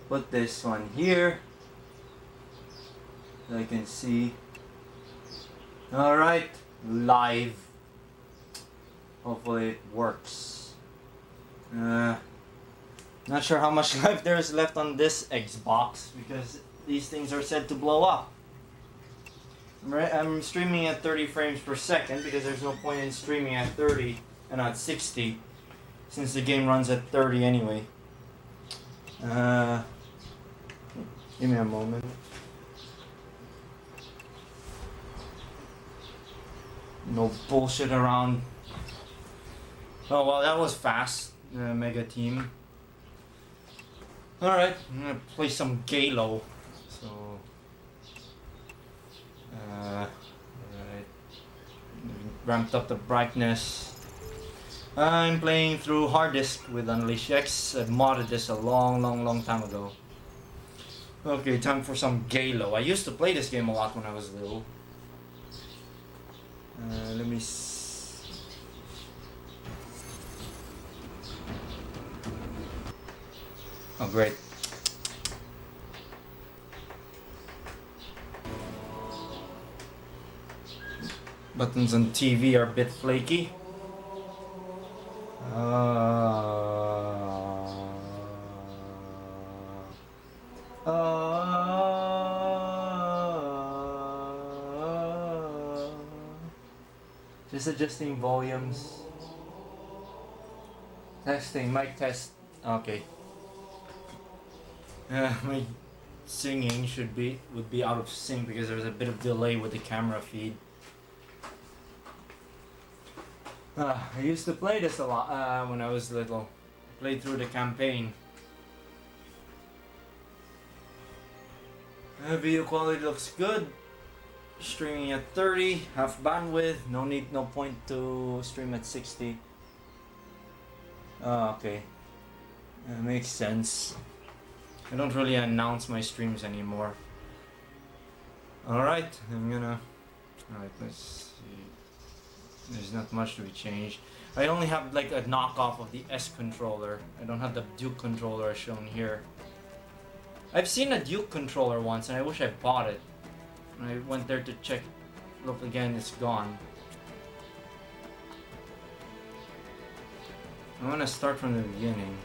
put this one here so I can see. Alright, live. Hopefully it works. Not sure how much life there is left on this Xbox because these things are said to blow up. I'm streaming at 30 frames per second because there's no point in streaming at 30 and not 60 since the game runs at 30 anyway. Give me a moment. No bullshit around. Oh well, that was fast, Mega Team. Alright, I'm gonna play some Galo. So, alright. Ramped up the brightness. I'm playing through hard disk with Unleash X. I've modded this a long time ago. Okay, time for some Galo. I used to play this game a lot when I was little. Let me Oh, great. Buttons on TV are a bit flaky. Just adjusting volumes. Testing, mic test. Okay. My singing would be out of sync because there's a bit of delay with the camera feed. I used to play this a lot when I was little. Played through the campaign. Video quality looks good. Streaming at 30, half bandwidth. No point to stream at 60. Oh, okay. That makes sense. I don't really announce my streams anymore. Alright, Alright, let's see. There's not much to be changed. I only have like a knockoff of the S controller. I don't have the Duke controller as shown here. I've seen a Duke controller once and I wish I bought it. When I went there to check, look again, it's gone. I'm gonna start from the beginning.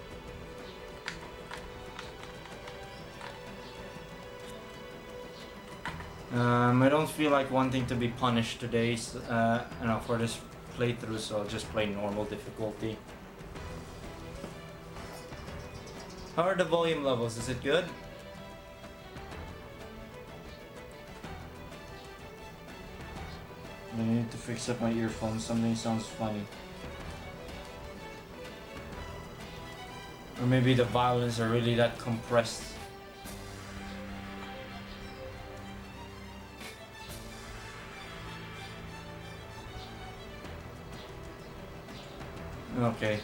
I don't feel like wanting to be punished today, for this playthrough, so I'll just play normal difficulty. How are the volume levels? Is it good? I need to fix up my earphones. Something sounds funny. Or maybe the violins are really that compressed. Okay.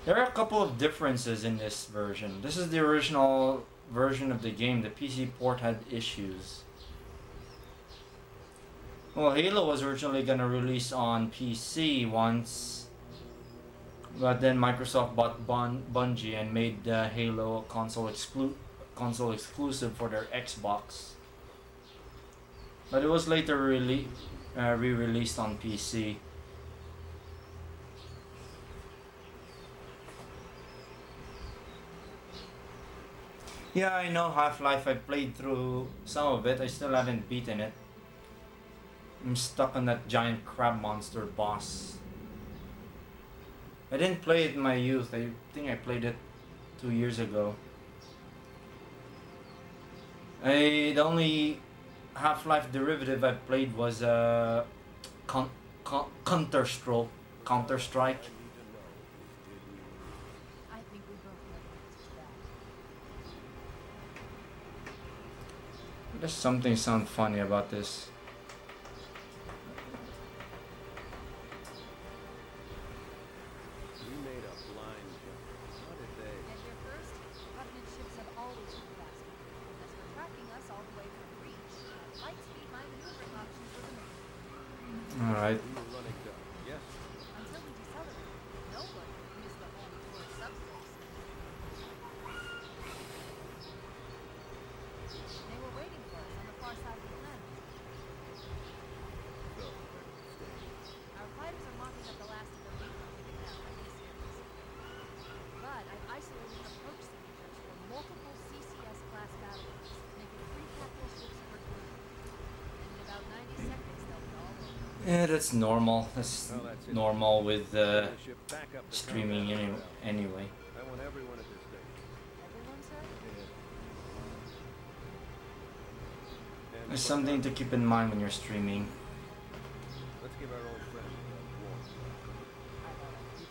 There are a couple of differences in this version. This is the original version of the game. The PC port had issues. Well, Halo was originally gonna release on PC once, but then Microsoft bought Bungie and made Halo console exclusive for their Xbox. But it was later re-released on PC. Yeah, I know Half-Life. I played through some of it. I still haven't beaten it. I'm stuck on that giant crab monster boss. I didn't play it in my youth. I think I played it 2 years ago. The only Half-Life derivative I played was Counter-Strike. There's something sound funny about this. We made a blind jump. How did they? At their first, Covenant ships have always been faster, unless they're tracking us all the way from Reach. Light speed, my maneuvering options were limited. Alright. We were running dumb. Yes. Until we decelerated, no one used the home for subspace. Yeah, that's normal. That's Well, that's it. normal with Send the ship back up to streaming combat now. anyway. I want everyone at this station. Everyone, sir? And There's put something to Marcus keep in mind when you're streaming. Let's give our old friend a warm welcome. I love it. You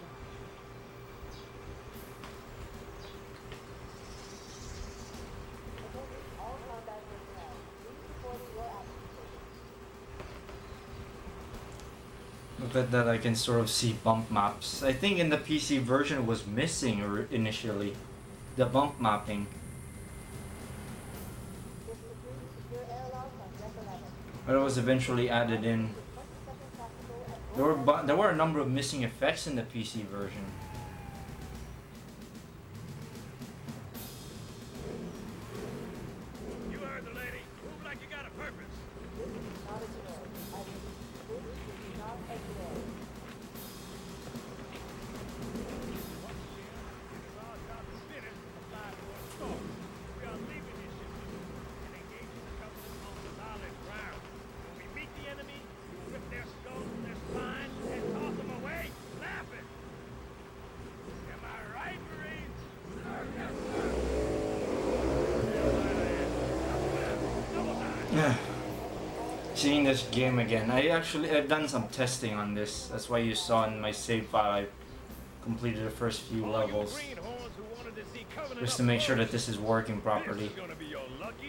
got it. Look at that, I can sort of see bump maps. I think in the PC version it was missing initially. The bump mapping. But it was eventually added in. There were a number of missing effects in the PC version. You heard the lady. Move like you got a purpose. Seeing this game again. I've done some testing on this. That's why you saw in my save file I completed the first few levels. Just to make sure that this is working properly.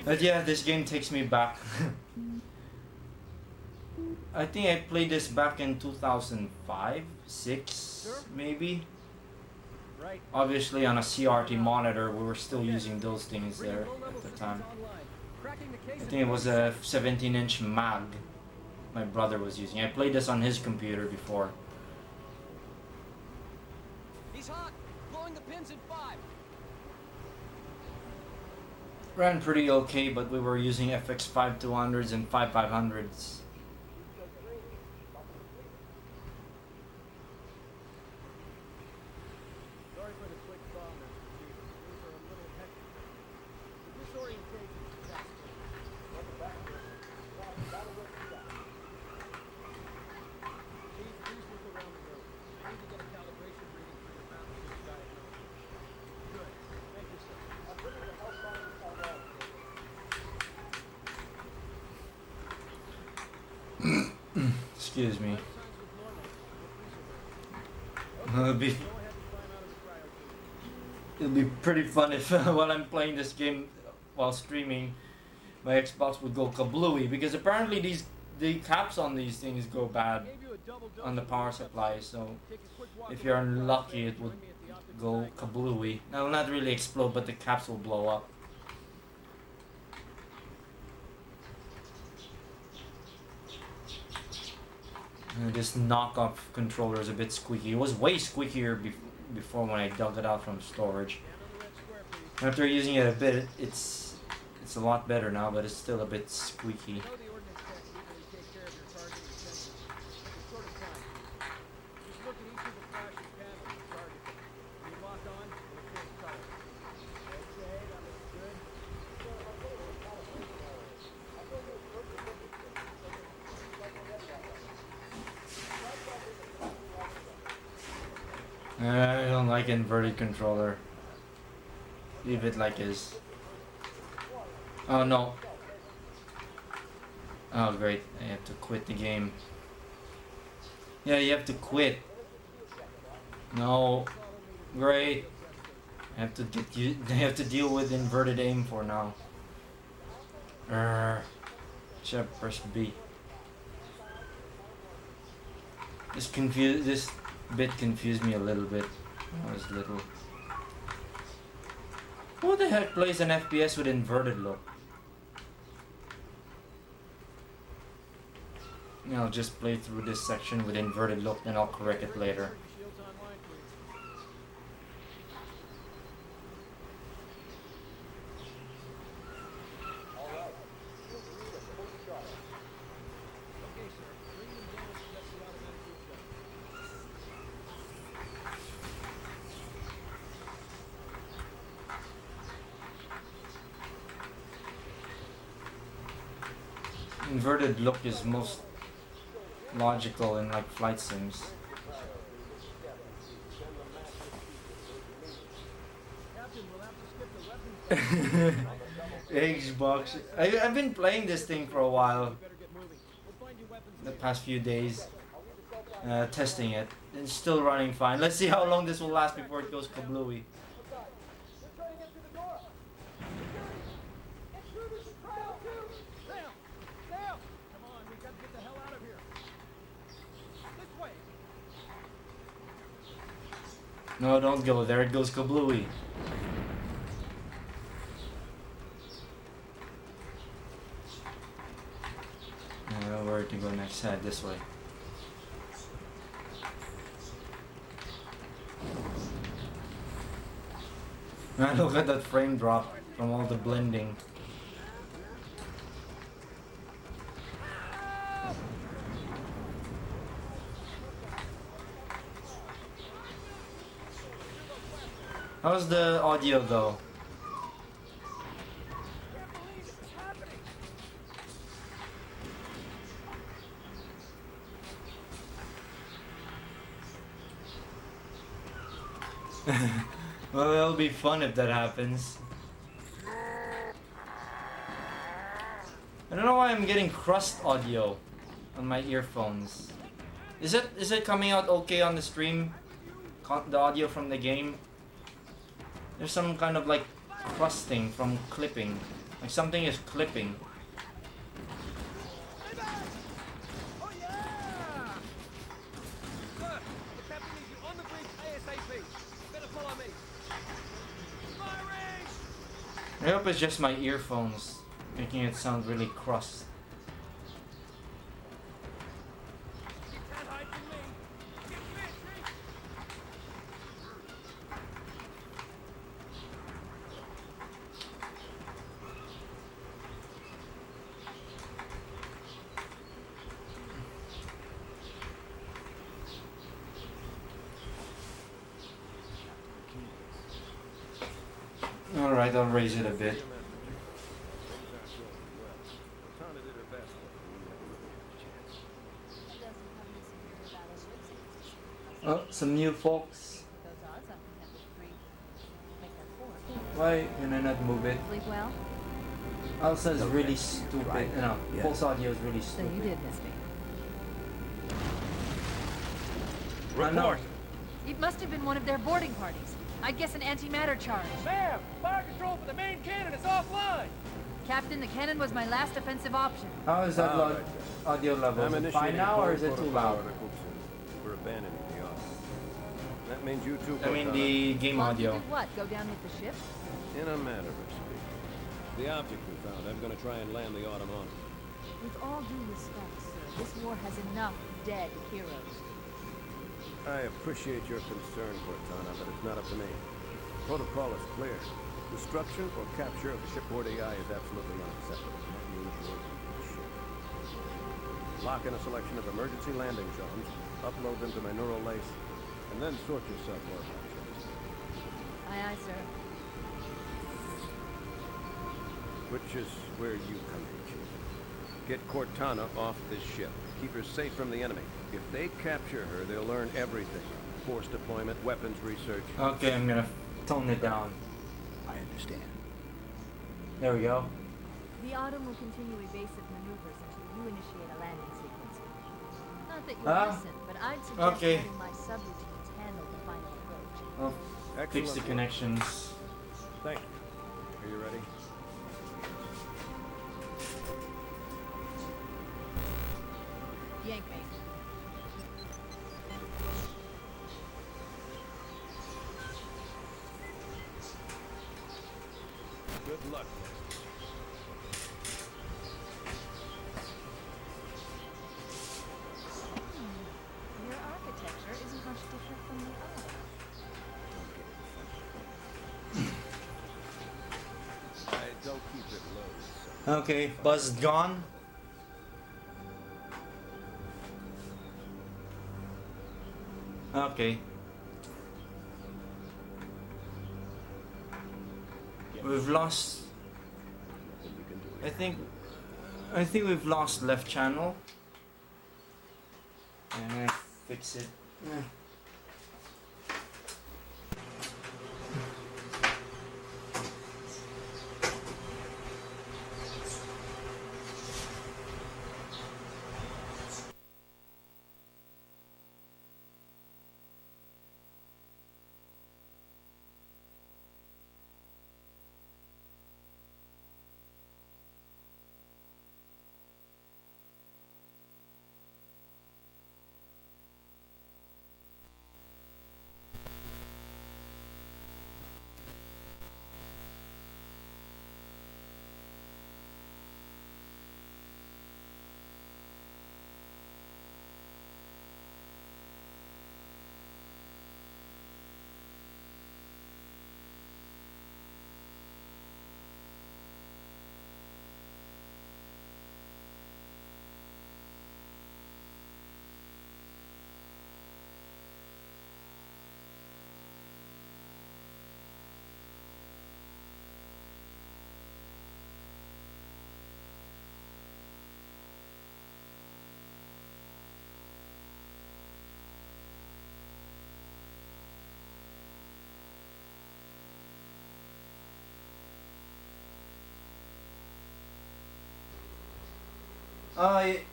But yeah, this game takes me back. I think I played this back in 2005, 6 maybe. Right. Obviously on a CRT monitor, we were still using those things there at the time. I think it was a 17-inch mag my brother was using. I played this on his computer before. He's hot! Blowing the pins in 5! Ran pretty okay, but we were using FX 5200s and 5500s. Sorry for the quick call, Mr. Chief. Things are a little hectic. The disorientation is fast. Chief, please look around the room. I need to get a calibration reading for your mountain shift diagnosis. Good. Thank you, sir. Excuse me. Signs look normal. No freezer burn. It'll be Go ahead and climb out of the cryo tube. it'll be pretty fun if while I'm playing this game while streaming, my Xbox would go kablooey, because apparently the caps on these things go bad Gave you a double dose on the of power Percocet. supply, so Take a quick walk if you're around the unlucky cryo it would Join me at the optics go diagnosis. kablooey. Now, not really explode, but the caps will blow up. This knockoff controller is a bit squeaky. It was way squeakier before when I dug it out from storage. Stand on the red square, please. After using it a bit, it's a lot better now, but it's still a bit squeaky. I know the ordnance techs usually take care of your target and sensors. It's sort of time. Just look at each of the flashing panels and target them. When you lock on, it'll change color. Okay, that looks good. I don't like inverted controller. Leave it like is. Oh no. Oh great, I have to quit the game. Yeah, you have to quit. No. Great. I have to I have to deal with inverted aim for now. Should have pressed B. This bit confused me a little bit when I was little. Who the heck plays an FPS with inverted look? I'll just play through this section with inverted look, then I'll correct it later. Shields online, please. Okay, sir. Bring them down and test the automatic boot jump. Inverted look is logical in like flight sims. Captain, we'll have to skip the weapons. Xbox. I've been playing this thing for a while. Better get moving. We'll find you weapons The later. past few days. Testing it. It's still running fine. Let's see how long this will last before it goes kablooey. Sam! Sam! Come on, we gotta get the hell out of here. This way. No, don't go there. It goes kablooey. Where to go next? Head this way. Man, look at that frame drop from all the blending. How's the audio though? Can't believe this is happening. Well, it'll be fun if that happens. I don't know why I'm getting crust audio on my earphones. Is it coming out okay on the stream? The audio from the game? There's some kind of like crusting from clipping. Like something is clipping. Oh yeah! Sir, the captain needs you on the bridge ASAP. Better follow me. Firing! I hope it's just my earphones making it sound really crust. You can't hide from me. Get busy. Alright, I'll raise it a bit. Things aren't going well. Cortana did her best, but we never really had a chance. It doesn't have any superior battleships. It's Oh, some new folks. those odds on contender 3. Make that 4. Why can I not move it? Sleep well? Elsa is really stupid. right. No, Yeah. Pulse audio is really So you stupid. did miss me. I know. Report! It must have been one of their boarding parties. I'd guess an antimatter charge. Sam, fire control for the main cannon is offline. Captain, the cannon was my last offensive option. How is that Alright, audio level? I'm Is it initiating fine now or is it too protocol loud? article soon. We're abandoning the office. That means you too, I mean Cortana. the game Want to audio. do what? Go down with the ship? In a matter of speaking. The object we found, I'm gonna try and land the Autumn on it. With all due respect, sir, this war has enough dead heroes. I appreciate your concern, Cortana, but it's not up to me. Protocol is clear. Destruction or capture of the shipboard AI is absolutely unacceptable. That means you're leaving the ship. Lock in a selection of emergency landing zones, upload them to my neural lace, and then sort yourself out. Aye, aye, sir. Which is where you come in, Chief. Get Cortana off this ship. Keep her safe from the enemy. If they capture her, they'll learn everything. Force deployment, weapons research. Okay, I'm gonna tone it down. I understand. There we go. The Autumn will continue evasive maneuvers until you initiate a landing sequence. Not that you'll Ah, listen, but I'd suggest okay. letting my sub-lieutenants handle the final approach. I'll fix the Excellent. connections. Thank you. Are you ready? Yank me. Good luck. Your architecture isn't much different from the other. Don't keep it low, son. Okay, Buzz gone. Okay. We've lost. Nothing you can do. I think we've lost left channel. I'm gonna fix it.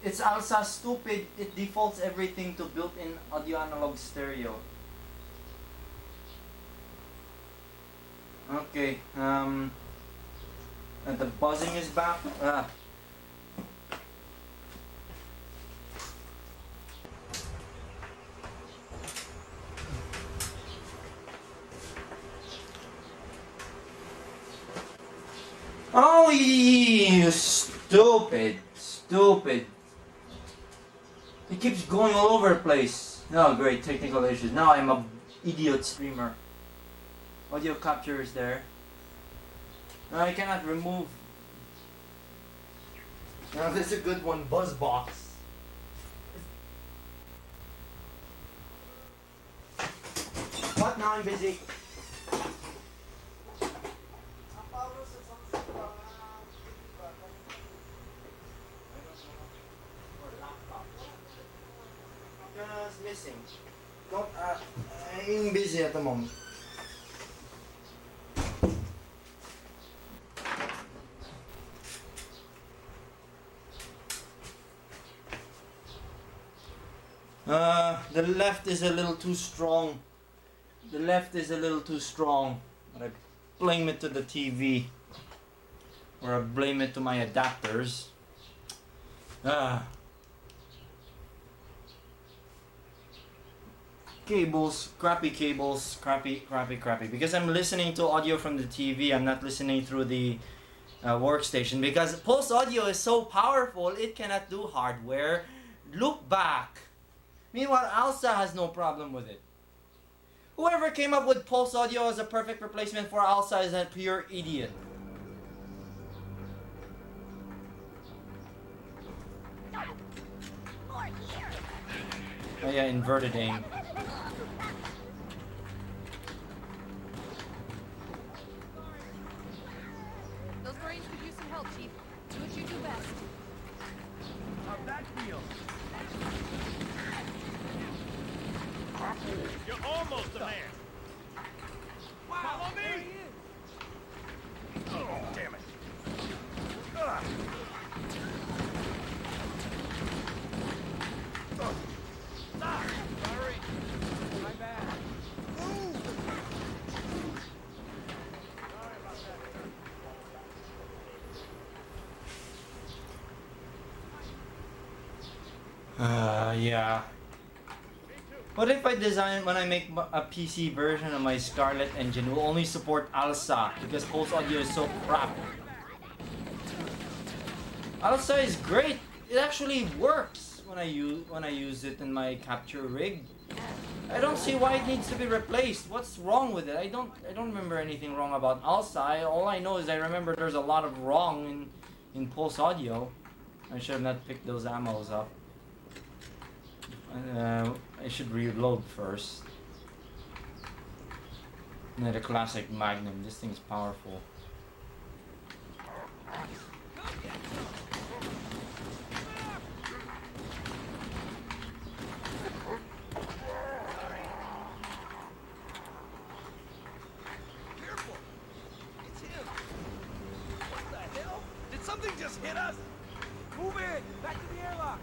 It's ALSA stupid. It defaults everything to built-in audio analog stereo. Okay, and the buzzing is back. Oh, you stupid. Stupid. It keeps going all over the place. Oh, great, technical issues. Now I'm a idiot streamer. Audio capture is there. No, I cannot remove. Now this is a good one, Buzzbox. What? Now I'm busy. Missing. Don't, I'm busy at the moment. The left is a little too strong. The left is a little too strong. But I blame it to the TV. Or I blame it to my adapters. Cables, crappy, because I'm listening to audio from the TV. I'm not listening through the workstation, because Pulse Audio is so powerful it cannot do hardware loop back. Meanwhile, ALSA has no problem with it. Whoever came up with Pulse Audio as a perfect replacement for ALSA is a pure idiot. Oh yeah, inverted aim. Those Marines could use some help, Chief. Do what you do best. How'd that feel? You're almost a man. Wow, Follow there me. he is. Oh, damn it. Sorry. My bad. Move. Sorry about that. Yeah. What if I design, when I make a PC version of my Scarlet engine, will only support ALSA because Pulse Audio is so crap? ALSA is great. It actually works when I use it in my capture rig. I don't see why it needs to be replaced. What's wrong with it? I don't remember anything wrong about ALSA. All I know is I remember there's a lot of wrong in Pulse Audio. I should have not picked those ammos up. I should reload first. And then the classic Magnum. This thing's powerful. hit us! Move in! Back to the airlock!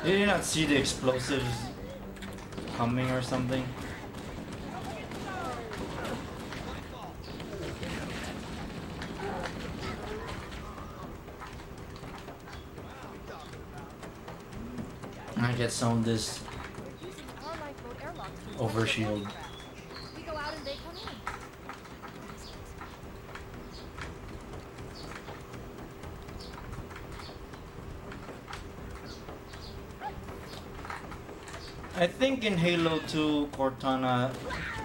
Did you not see the explosives coming or something? I get some of this They're using our lifeboat airlocks to overshield. We go out and they come in. I think in Halo 2, Cortana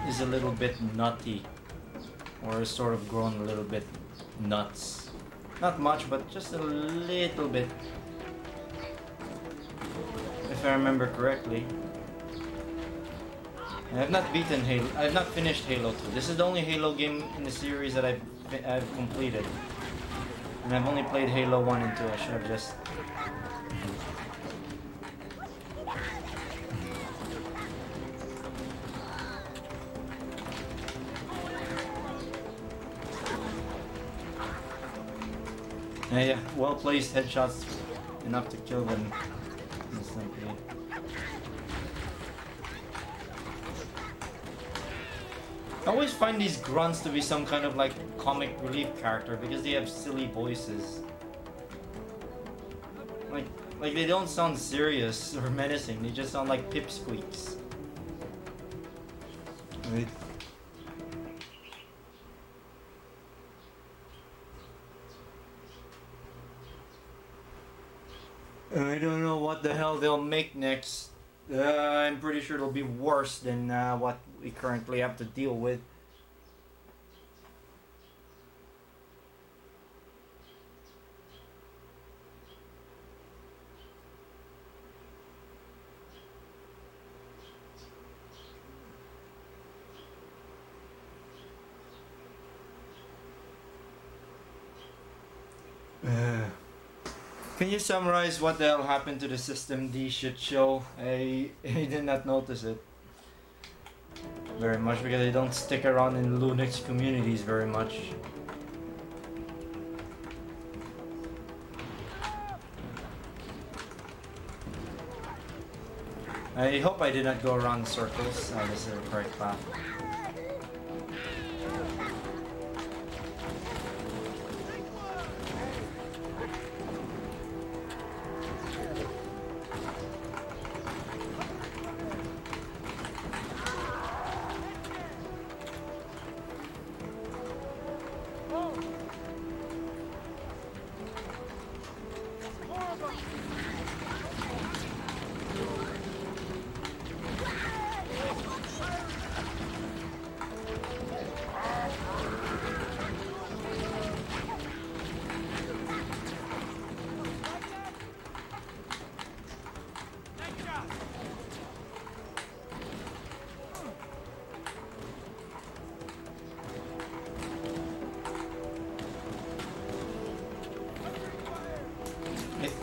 is a little bit nutty, or is sort of grown a little bit nuts. Not much, but just a little bit. If I remember correctly. I have not beaten Halo. I have not finished Halo 2. This is the only Halo game in the series that I've completed, and I've only played Halo 1 and 2. I should have just. Yeah, well-placed headshots, enough to kill them instantly. I always find these grunts to be some kind of like comic relief character because they have silly voices. Like they don't sound serious or menacing, they just sound like pipsqueaks. Right. I don't know what the hell they'll make next. I'm pretty sure it'll be worse than what we currently have to deal with. Can you summarize what the hell happened to the System D shit show? I did not notice it very much because I don't stick around in Linux communities very much. I hope I did not go around in circles. This is the correct path.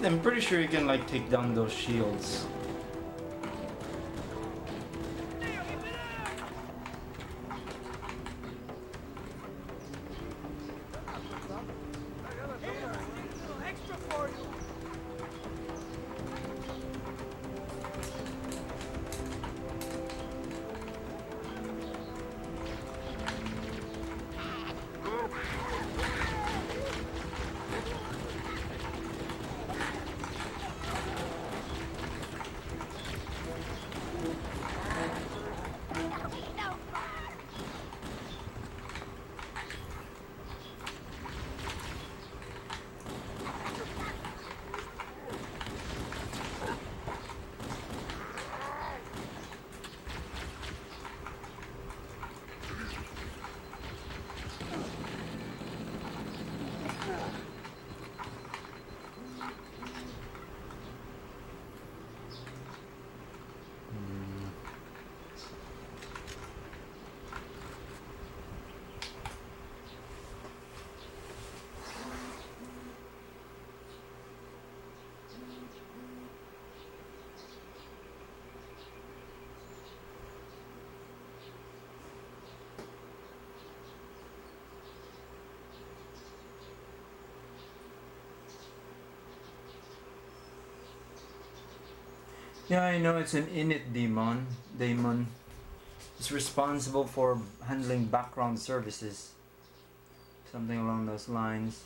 I'm pretty sure you can like take down those shields. Extra for you! Yeah, I know it's an init demon. Daemon. It's responsible for handling background services. Something along those lines.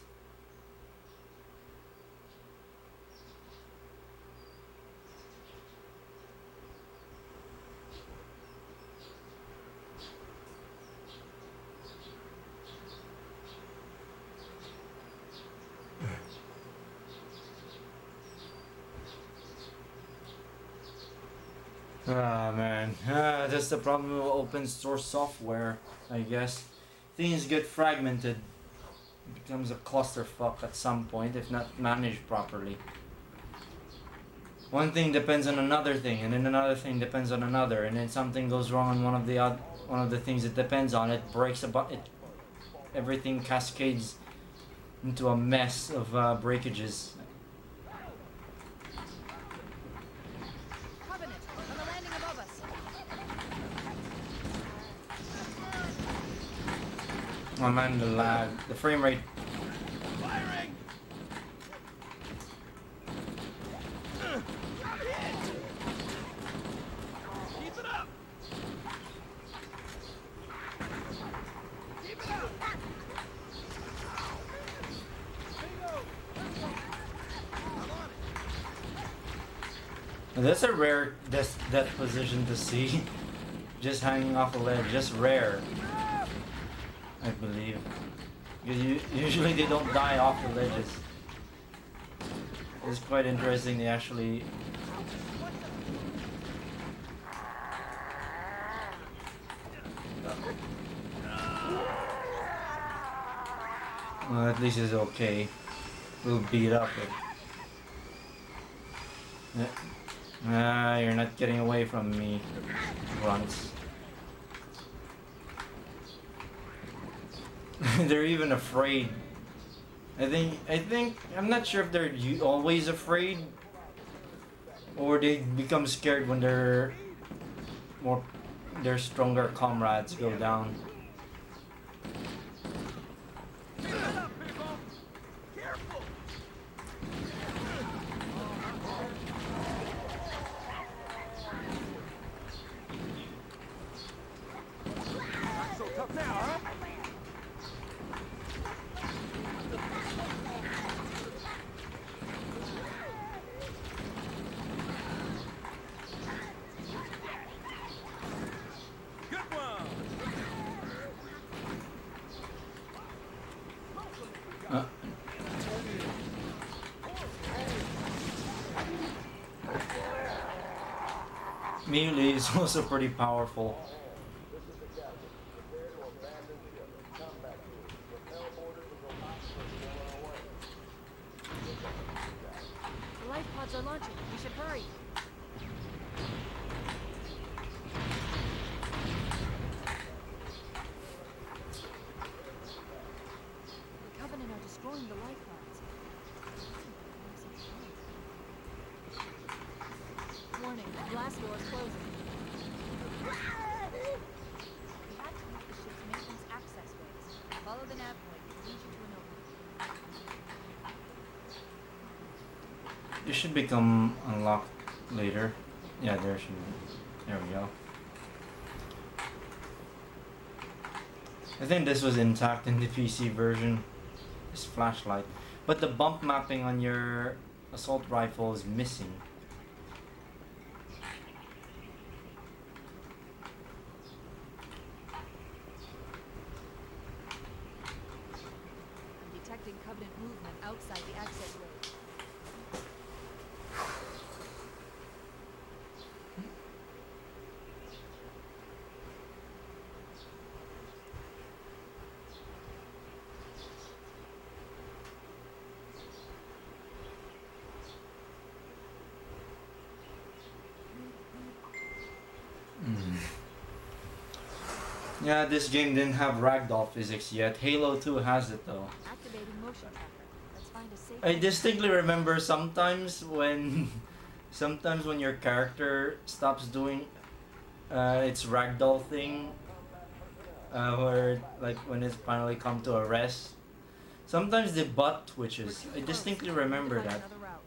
Ah man, that's the problem with open source software, I guess. Things get fragmented. It becomes a clusterfuck at some point if not managed properly. One thing depends on another thing, and then another thing depends on another, and then something goes wrong on one of the things it depends on. It breaks about it. Everything cascades into a mess of breakages. Covenant, on the landing above us. Oh man, the lag, the frame rate. Firing! I'm hit! Keep it up! Keep it up! Bingo! I'm on it! That's a rare death position to see. Just hanging off a ledge, just rare, I believe. Because usually they don't die off the ledges. It's quite interesting. They actually. Well, at least it's okay. We'll beat up it. Ah, you're not getting away from me, grunts. They're even afraid. I'm not sure if they're always afraid or they become scared when more their stronger comrades go down. Careful! Not so tough now, huh? Good one! Uh, Melee is also pretty powerful. The life pods are launching. We should hurry. The Covenant are destroying the life pods. Warning, blast door is closing. We have to use the ship's maintenance access ways. Follow the nav point. It leads you to an opening. It should become unlocked later. Yeah, there we go. I think this was intact in the PC version. This flashlight, but the bump mapping on your assault rifle is missing. I'm detecting Covenant movement outside the access ways. Yeah, this game didn't have ragdoll physics yet. Halo 2 has it though. Activating motion tracker. Let's find a safe. I distinctly remember sometimes when your character stops doing its ragdoll thing, where like when it's finally come to a rest, sometimes the butt twitches. I distinctly remember Find that. another route.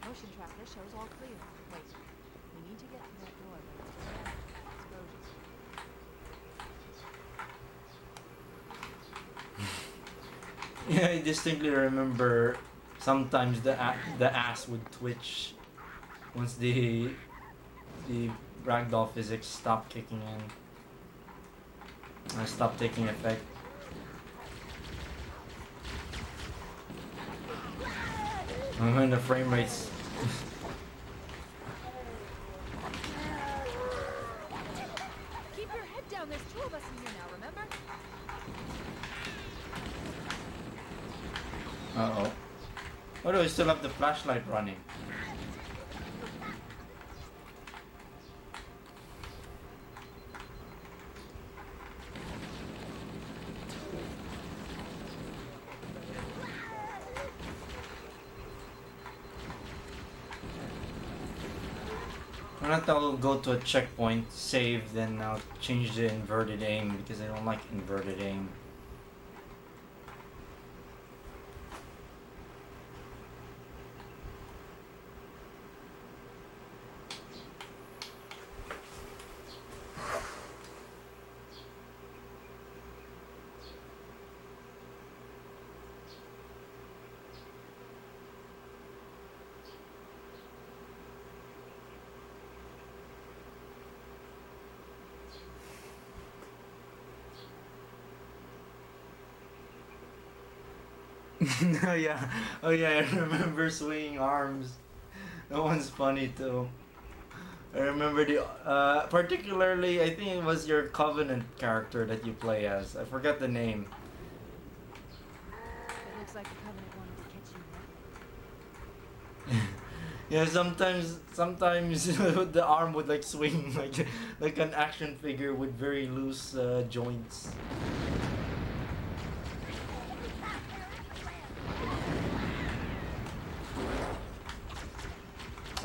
Motion tracker shows all clear. Wait. We need to get to that door, but it's protected from exposures. Yeah, I distinctly remember sometimes the ass would twitch once the ragdoll physics stopped kicking in. I stopped taking effect. And when the frame rates. Keep your head down. There's two of us in here now, remember? Uh-oh. Why do I still have the flashlight running? Why not I'll go to a checkpoint, save, then I'll change the inverted aim because I don't like inverted aim. Oh yeah, oh yeah, I remember swinging arms. That one's funny too. I remember particularly, I think it was your Covenant character that you play as. I forgot the name. It looks like the Covenant wanted to catch you. Yeah, sometimes the arm would like swing like an action figure with very loose joints.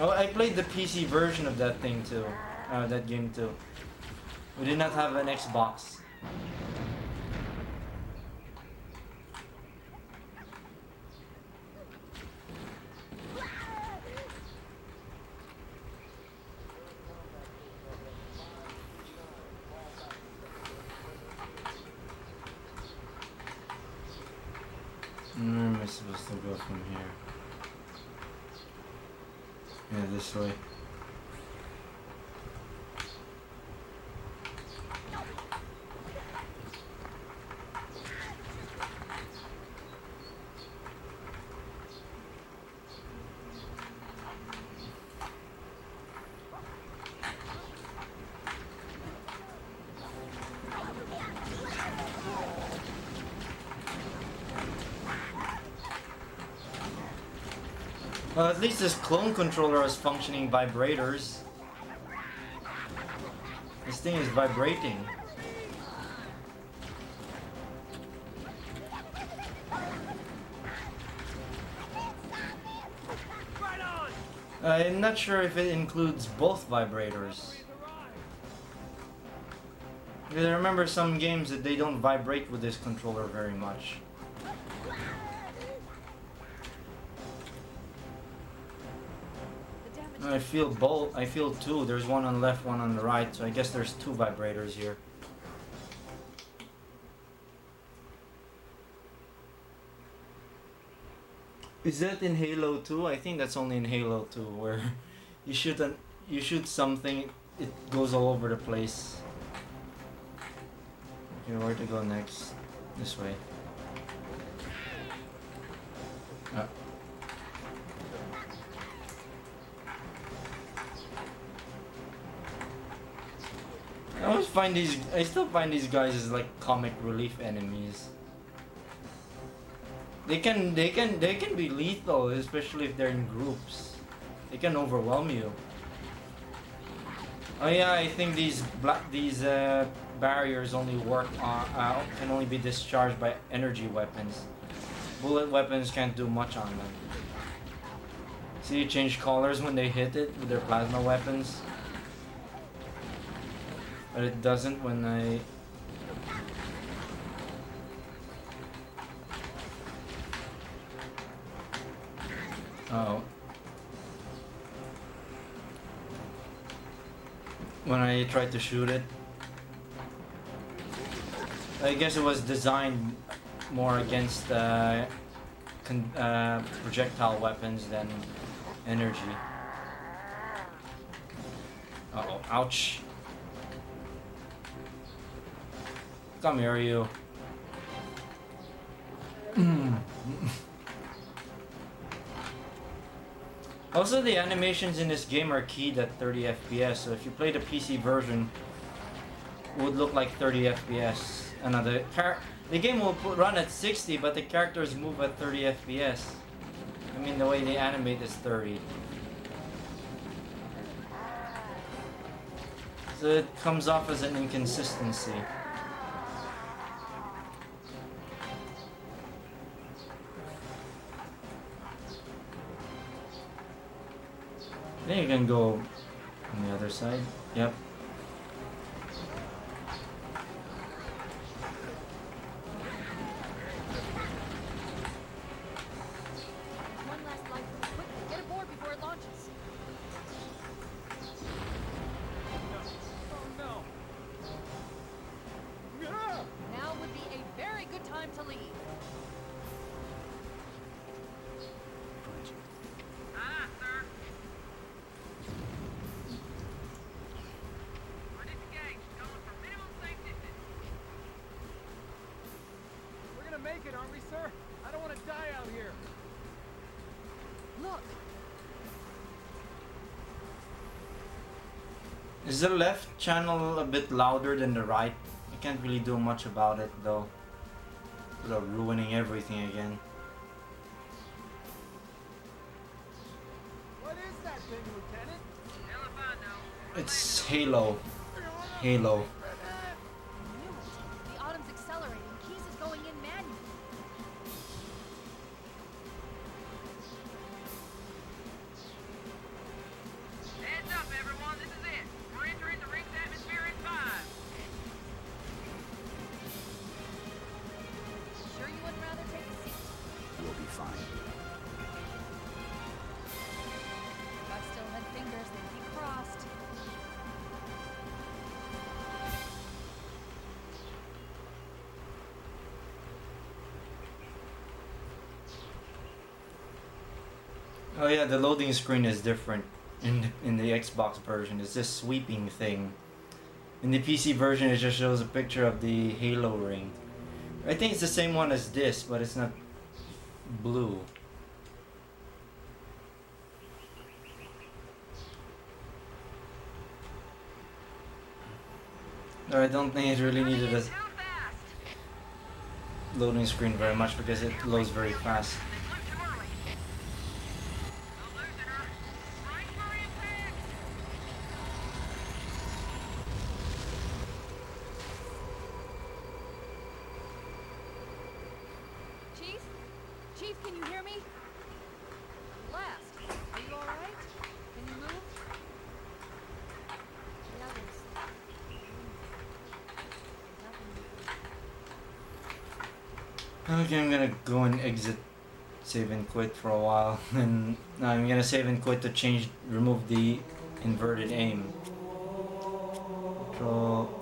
Oh, I played the PC version of that thing too. That game too. We did not have an Xbox. Where am I supposed to go from here? Yeah, this way. Well, at least this clone controller is functioning vibrators. This thing is vibrating. I'm not sure if it includes both vibrators. Because I remember some games that they don't vibrate with this controller very much. The damage I feel both. I feel two. There's one on the left, one on the right. So I guess there's two vibrators here. Is that in Halo 2? I think that's only in Halo 2 where you shoot something, it goes all over the place. Okay, where to go next? This way. I still find these guys as like comic relief enemies. They can be lethal, especially if they're in groups. They can overwhelm you. Oh yeah, I think these barriers only work on can only be discharged by energy weapons. Bullet weapons can't do much on them. See, you change colors when they hit it with their plasma weapons. But it doesn't when I... Oh. when I tried to shoot it. I guess it was designed more against projectile weapons than energy. Uh-oh, ouch. Come here, you. Also, the animations in this game are keyed at 30 FPS, so if you play the PC version, it would look like 30 FPS. The game will run at 60, but the characters move at 30 FPS. I mean, the way they animate is 30. So it comes off as an inconsistency. Then you can go on the other side. Yep. One last life. Quickly, get aboard before it launches. Oh no! Ah! Now would be a very good time to leave. Ah, sir. We're disengaged, going for minimum safe distance. We're gonna make it, aren't we, sir? I don't want to die out here. Look, Is the left channel a bit louder than the right? I can't really do much about it though. Without ruining everything again. What is that thing, Lieutenant? Hell if I know. It's Halo. Halo. I knew it. The Autumn's accelerating. Keys is going in manually. Heads up, everyone. This is it. We're entering the ring's atmosphere in 5. Sure you wouldn't rather take a seat? We'll be fine. If I still had fingers, they'd be crossed. Oh yeah, the loading screen is different in the Xbox version. It's this sweeping thing. In the PC version, it just shows a picture of the Halo ring. I think it's the same one as this, but it's not blue. I don't think it really needed a Too fast. loading screen very much because it loads very fast. They flew too early. Don't lose it, her. Right for impact. Chief? Chief, can you hear me? Last. Are you alright? Can you move? The others. Nothing. Okay, I'm gonna go and exit, save and quit for a while, and I'm gonna save and quit to remove the inverted aim. Control.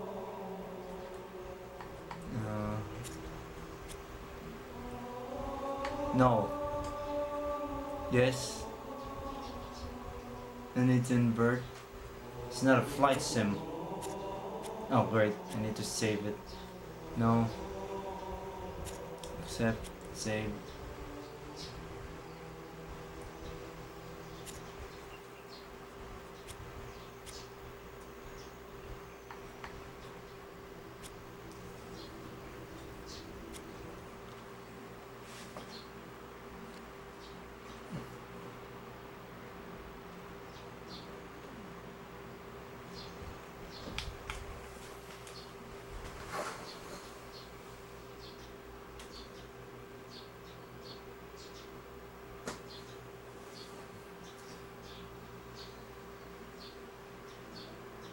No. Yes. I need to invert. It's not a flight sim. Oh great, I need to save it. No. Accept, save.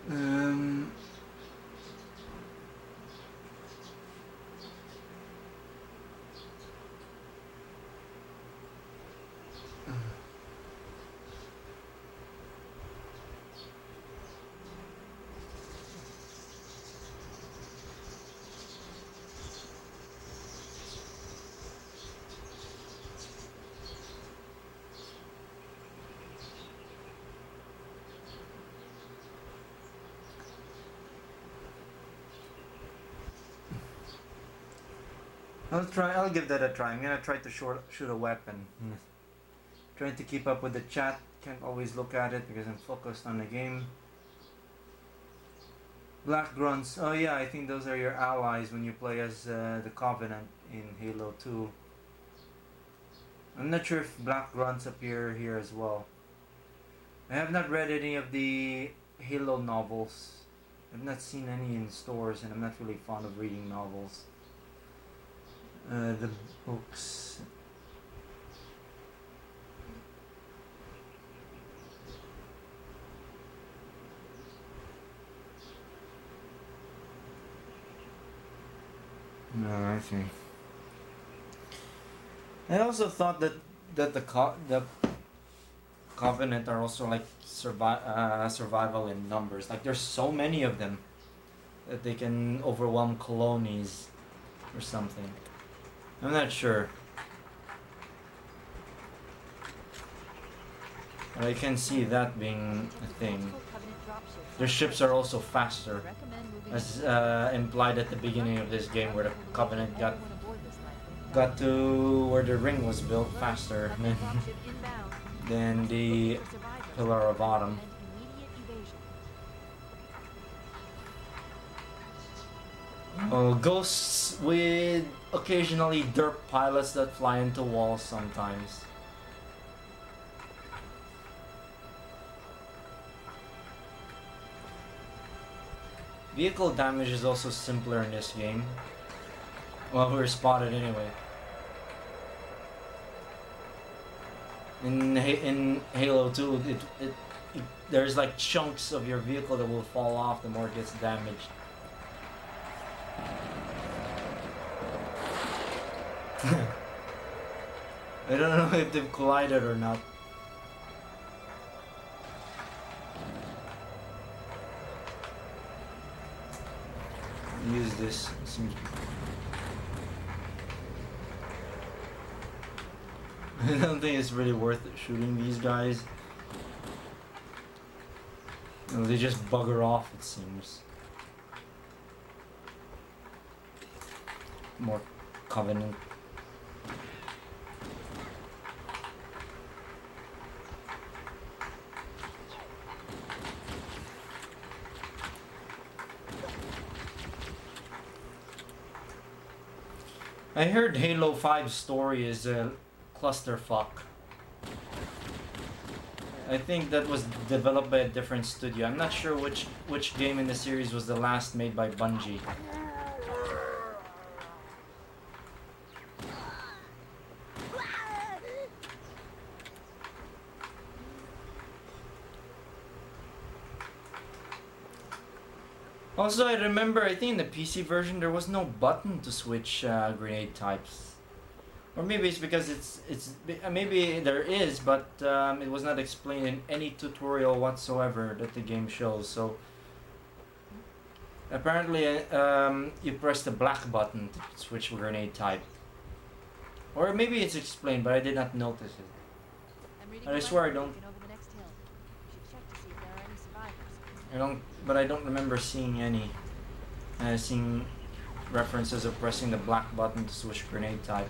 Um. I'll give that a try. I'm gonna try to shoot a weapon. Trying to keep up with the chat. Can't always look at it because I'm focused on the game. Black Grunts. Oh yeah, I think those are your allies when you play as the Covenant in Halo 2. I'm not sure if Black Grunts appear here as well. I have not read any of the Halo novels. I've not seen any in stores, and I'm not really fond of reading novels. The books. No, I see. I also thought that the Covenant are also like survival in numbers. Like there's so many of them that they can overwhelm colonies or something. I'm not sure. But I can see that being a thing. Covenant dropships. Their ships are also faster, Recommend moving as to implied at the beginning of this game, where the Covenant got Everyone aboard this light. to where the ring was built faster Covenant dropship inbound. than the For survivors. Pillar of Autumn. And immediate evasion. Oh, ghosts with occasionally derp pilots that fly into walls sometimes. Vehicle damage is also simpler in this game. Well, we were spotted anyway. In Halo 2, there's like chunks of your vehicle that will fall off the more it gets damaged. I don't know if they've collided or not. Use this. Seems. I don't think it's really worth shooting these guys. You know, they just bugger off, it seems. More Covenant. I heard Halo 5's story is a clusterfuck. I think that was developed by a different studio. I'm not sure which game in the series was the last made by Bungie. Also, I remember, I think in the PC version there was no button to switch grenade types. Or maybe it's because maybe there is, but it was not explained in any tutorial whatsoever that the game shows. So apparently you press the black button to switch grenade type. Or maybe it's explained, but I did not notice it. I'm reading I a swear I letter don't- taken over the next hill. We should check to see if there are any survivors. I don't remember seeing any. Seeing references of pressing the black button to switch grenade type.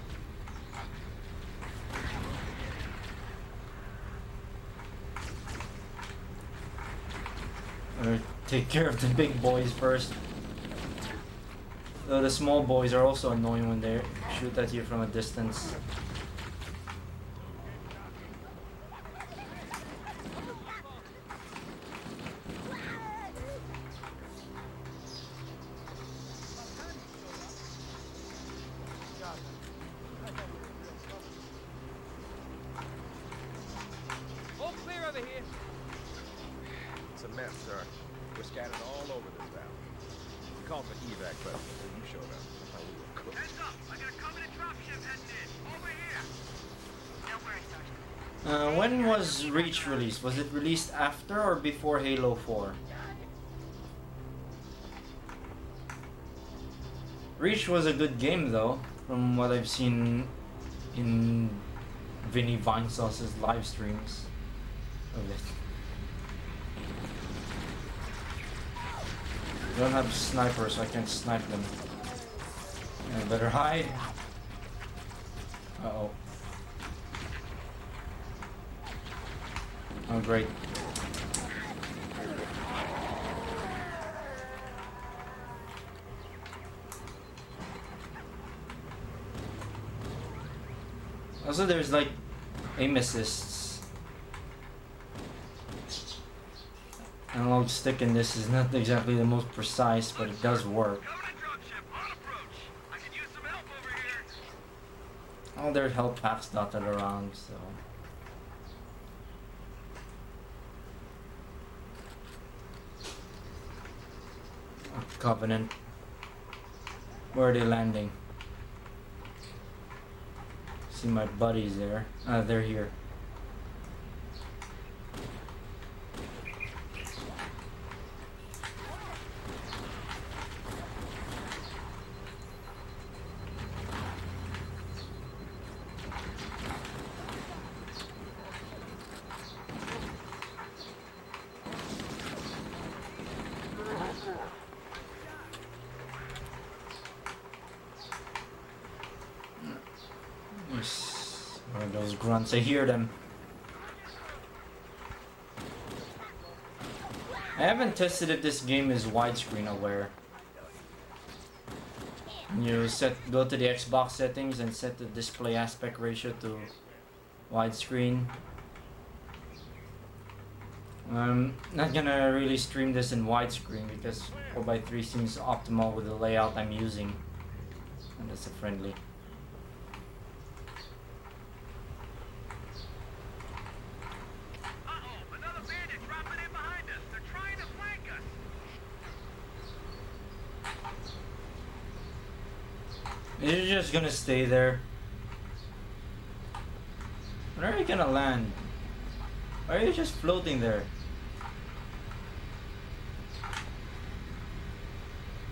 Take care of the big boys first. Though the small boys are also annoying when they shoot at you from a distance. All clear over here. It's a mess, sir. We're scattered all over this valley. We called for evac, but when you showed up, I thought we were cooked. Heads up! I got a Covenant dropship heading in. Over here. Don't worry, Sergeant. When was Reach released? Was it released after or before Halo 4? Reach was a good game though, from what I've seen in Vinny Vinesauce's live streams of it. I don't have snipers, so I can't snipe them. I better hide. Uh-oh. Oh, great. Also, there's like aim assists. Analog stick in this is not exactly the most precise, but it does work. Covenant dropship on approach. I could use some help over here. Oh, there are health packs dotted around, so. Covenant. Where are they landing? See my buddies there. They're here. Yes. One of those grunts. I hear them. I haven't tested if this game is widescreen aware. You go to the Xbox settings and set the display aspect ratio to widescreen. I'm not gonna really stream this in widescreen because 4x3 seems optimal with the layout I'm using. And that's a friendly. Uh-oh, another bandit dropping in behind us. They're trying to flank us. You're just gonna stay there. When are you gonna land? Why are you just floating there?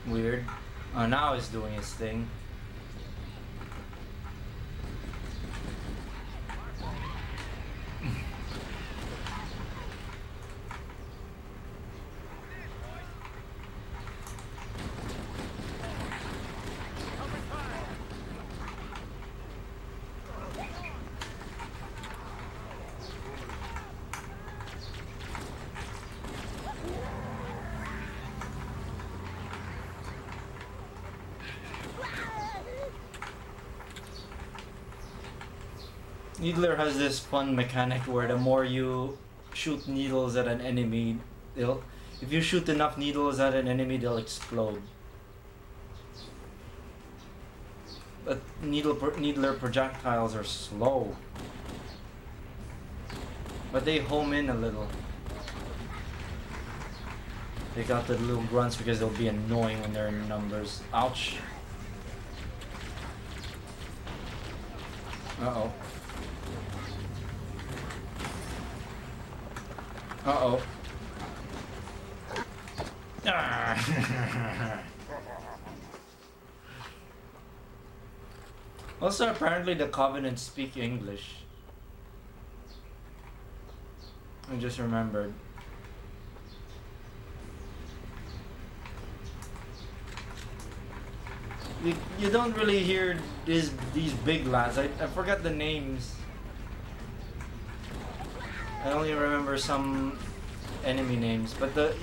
Weird. Oh, now it's doing its thing. Needler has this fun mechanic where the more you shoot needles at an enemy, if you shoot enough needles at an enemy, they'll explode. But Needler projectiles are slow. But they home in a little. Take out the little grunts because they'll be annoying when they're in numbers. Ouch. Uh-oh. Uh-oh. Also, apparently the Covenant speak English. I just remembered. You don't really hear these big lads. I forgot the names. I only remember some enemy names, but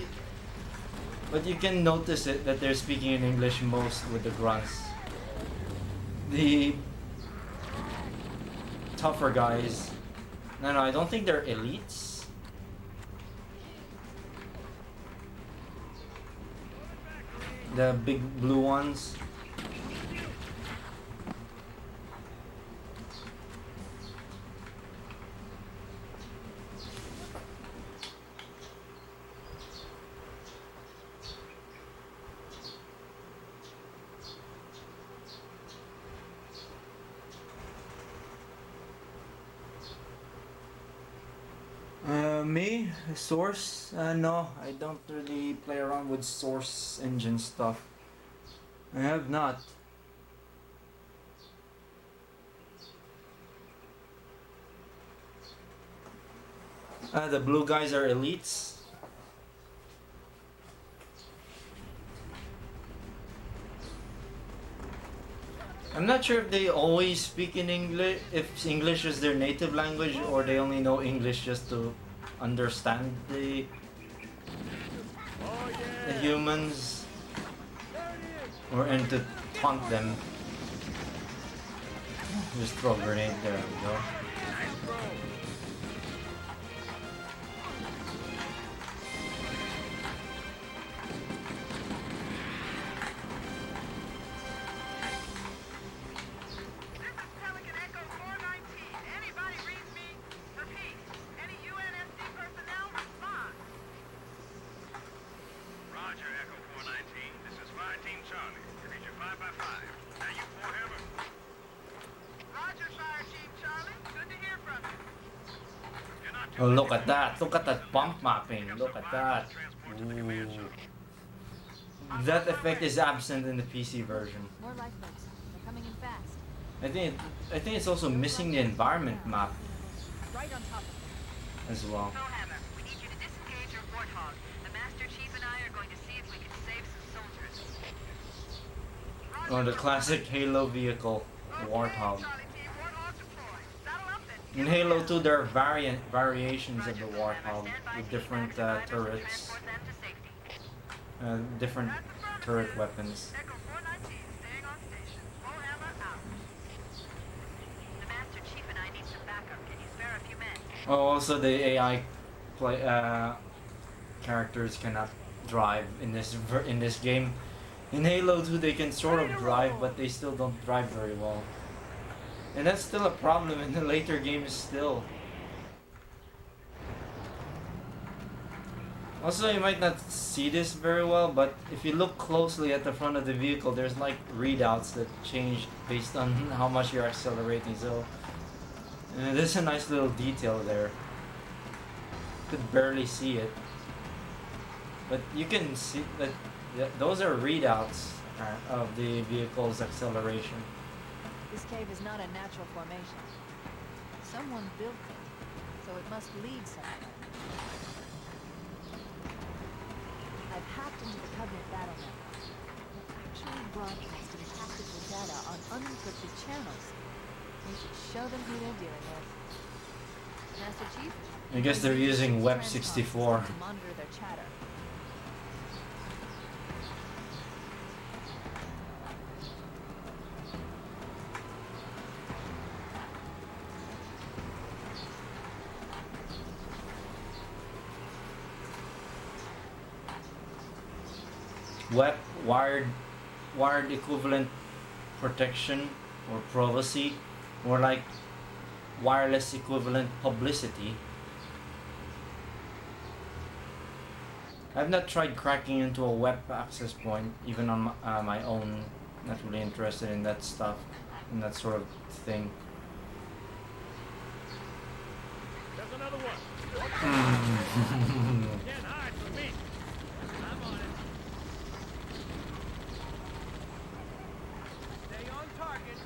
you can notice it that they're speaking in English most with the grunts. The tougher guys. No, I don't think they're elites. The big blue ones. Me? Source? No, I don't really play around with Source engine stuff. I have not. The blue guys are elites. I'm not sure if they always speak in English, if English is their native language, or they only know English just to understand the Oh, the yeah. humans, There it is. or and to taunt them. Just throw a grenade. There we go. This is Pelican Echo 419. Anybody reads me? Repeat. Any UNSC personnel respond. Roger, Echo 419. This is Fire Team Charlie. You read your 5x5. Now you Warhammer. Roger, Fire Team Charlie. Good to hear from you. You're not too Oh, look at that! Look at that bump mapping! Look at that! transport to the command Ooh. shuttle. That effect is absent in the PC version. More lifeboats. They're coming in fast. I think it's also missing the environment map Right on top of it. as well. Hellhammer, we need you to disengage your Warthog. The Master Chief and I are going to see if we can save some soldiers. Or the classic Halo vehicle, Warthog. Charlie Team, Warthog deployed. Saddle up and In Halo 2, there are variations of the Warthog with different turrets, transport them to safety. different turret weapons. Echo 419, staying on station. Warhammer out. The Master Chief and I need some backup. Can you spare a few men? Oh, also the AI characters cannot drive in this game. In Halo 2, they can sort of drive, but they still don't drive very well. And that's still a problem in the later games still. Also, you might not see this very well, but if you look closely at the front of the vehicle, there's like readouts that change based on how much you're accelerating. So, there's a nice little detail there. Could barely see it, but you can see that those are readouts of the vehicle's acceleration. This cave is not a natural formation. Someone built it, so it must lead somewhere. I've hacked into the Covenant battle network. They're actually broadcasting tactical data on unencrypted channels. We should show them who they're dealing with. Master Chief? I guess they're using Web 64. To monitor their chatter. Web wired equivalent protection or privacy, or like wireless equivalent publicity. I've not tried cracking into a web access point, even on my own. Not really interested in that stuff, in that sort of thing. There's another one. Can't hide from me. I'm on it. Stay on target.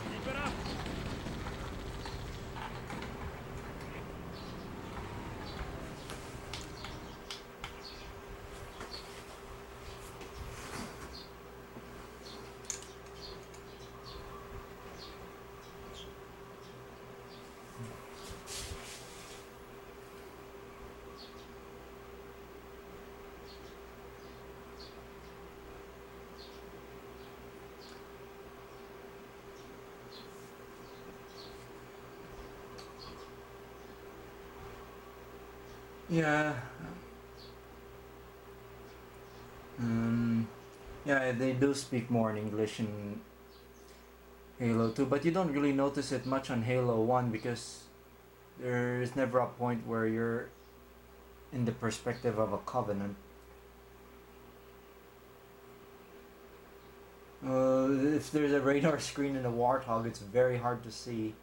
Keep it up. Yeah. Yeah, they do speak more in English in Halo 2, but you don't really notice it much on Halo 1 because there is never a point where you're in the perspective of a Covenant. If there's a radar screen in a Warthog, it's very hard to see.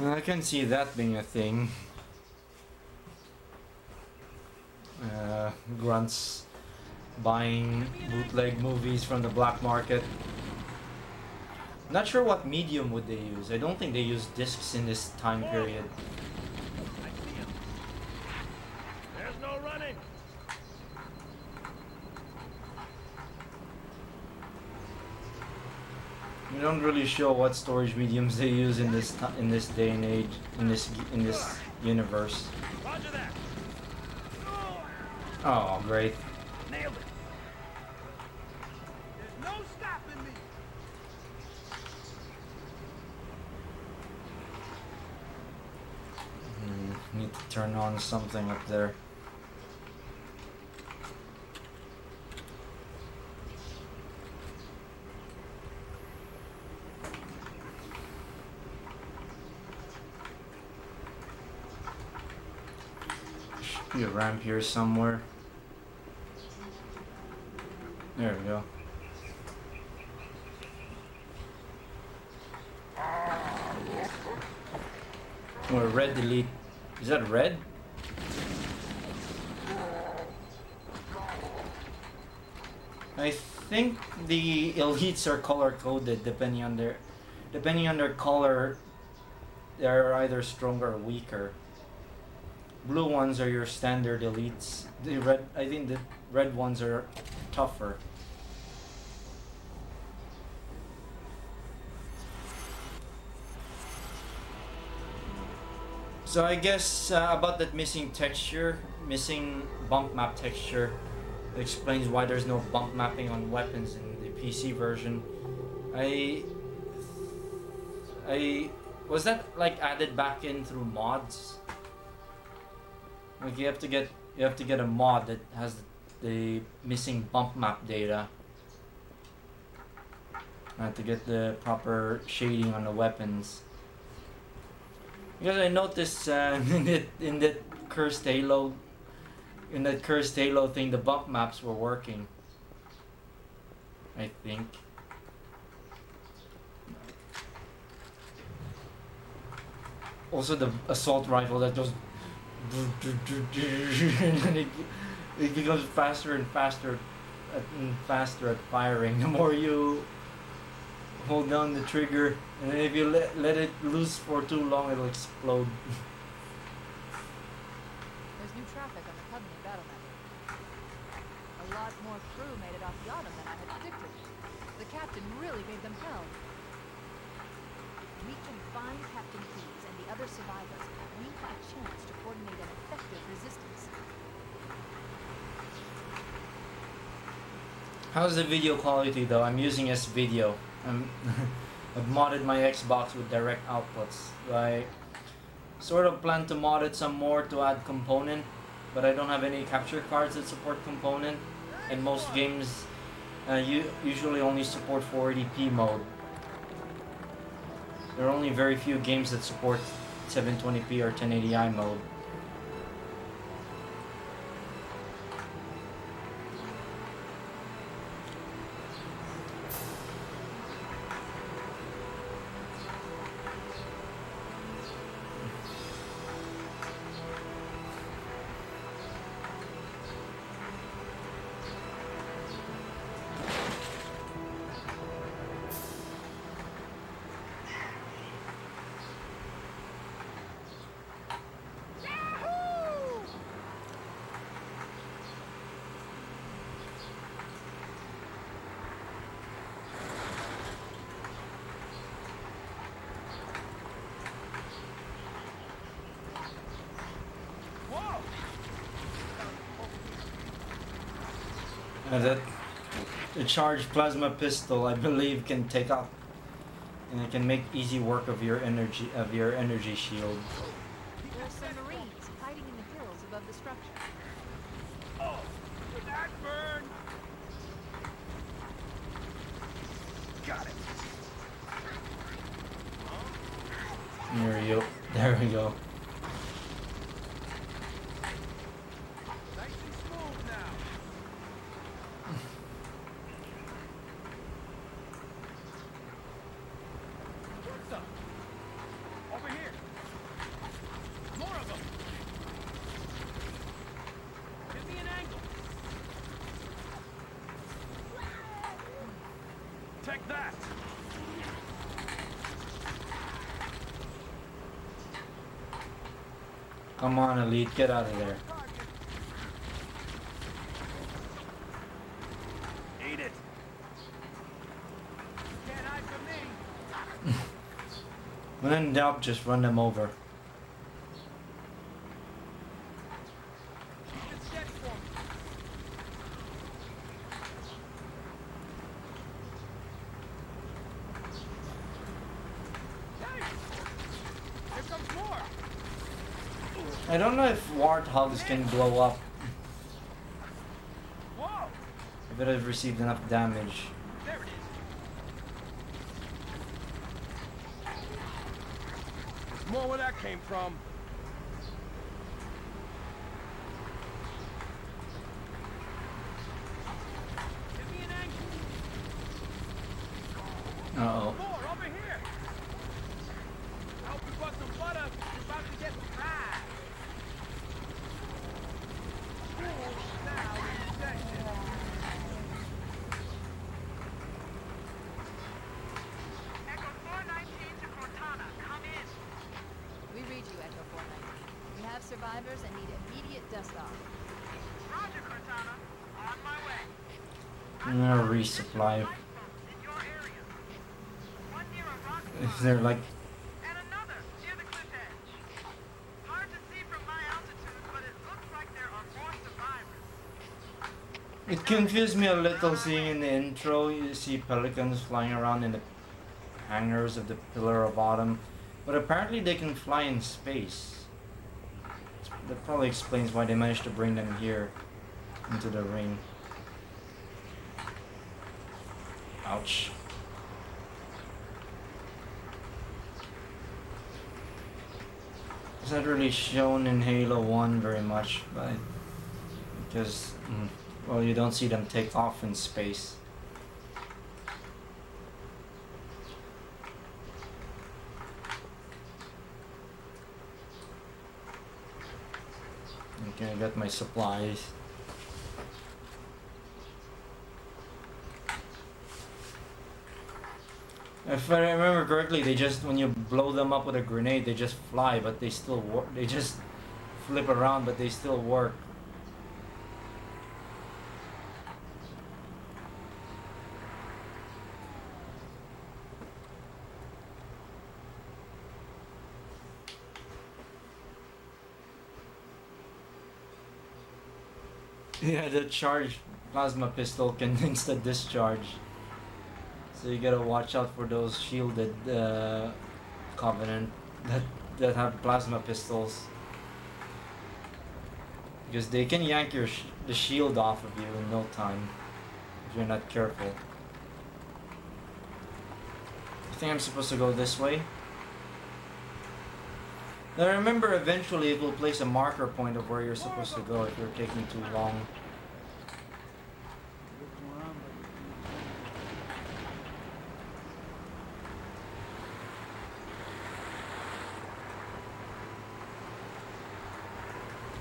I can see that being a thing. Grunts buying bootleg movies from the black market. Not sure what medium would they use. I don't think they use discs in this time period. I see him. There's no running. We don't really show what storage mediums they use in this day and age, in this universe. Roger that. Oh, great. Nailed it. There's no stopping me. Need to turn on something up there. Should be a ramp here somewhere. There we go. Or red delete. Is that red? I think the elites are color coded depending on their color. They're either stronger or weaker. Blue ones are your standard elites. I think the red ones are tougher. So I guess about that missing bump map texture, it explains why there's no bump mapping on weapons in the PC version. I was that like added back in through mods? Like you have to get a mod that has the missing bump map data. To get the proper shading on the weapons. Because I noticed in that cursed Halo thing, the bump maps were working. I think. Also the assault rifle that goes and it becomes faster and faster at firing. The more you hold down the trigger, and if you let it loose for too long, it'll explode. There's new traffic on the Covenant battle map. A lot more crew made it off the Autumn than I had predicted. The captain really made them hell. We can find Captain Keyes and the other survivors. We have a chance to coordinate an effective resistance. How's the video quality though? I'm using S-Video. I've modded my Xbox with direct outputs. I sort of plan to mod it some more to add component, but I don't have any capture cards that support component, and most games usually only support 480p mode. There are only very few games that support 720p or 1080i mode. That the charged plasma pistol, I believe, can take out, and it can make easy work of your energy shield. There are some Marines hiding in the hills above the structure. Oh, did that burn? Got it. There we go. Nice and smooth now. What's up? Over here. Come on, Elite, get out of there. Eat it. Can't hide from me. When in doubt, just run them over. Keep it steady for me. Hey! Here comes more. I don't know if warthogs can blow up. Whoa! If it has received enough damage. There it is. There's more where that came from. Give me an angle. Uh-oh. More over here. I hope you brought some butter. You're about to get fried. Cool. Now in session. Echo 419 to Cortana. Come in. We read you, Echo 419. We have survivors and need immediate dust off. Roger, Cortana. On my way. Resupply. Lifeboats in your area. One near a rock If slide, they're like, and another near the cliff edge. Hard to see from my altitude, but it looks like there are more survivors. it confused me a little seeing in the intro you see pelicans flying around in the hangars of the Pillar of Autumn, but apparently they can fly in space. That probably explains why they managed to bring them here into the ring. Ouch. It's not really shown in Halo 1 very much, but because well, you don't see them take off in space. Okay, I got my supplies. If I remember correctly, they just, when you blow them up with a grenade, they just fly, but they still work. They just flip around, but they still work. Yeah, the charged plasma pistol can insta discharge. So you gotta watch out for those shielded Covenant that have plasma pistols. Because they can yank the shield off of you in no time if you're not careful. I think I'm supposed to go this way. Now remember, eventually it will place a marker point of where you're supposed to go if you're taking too long.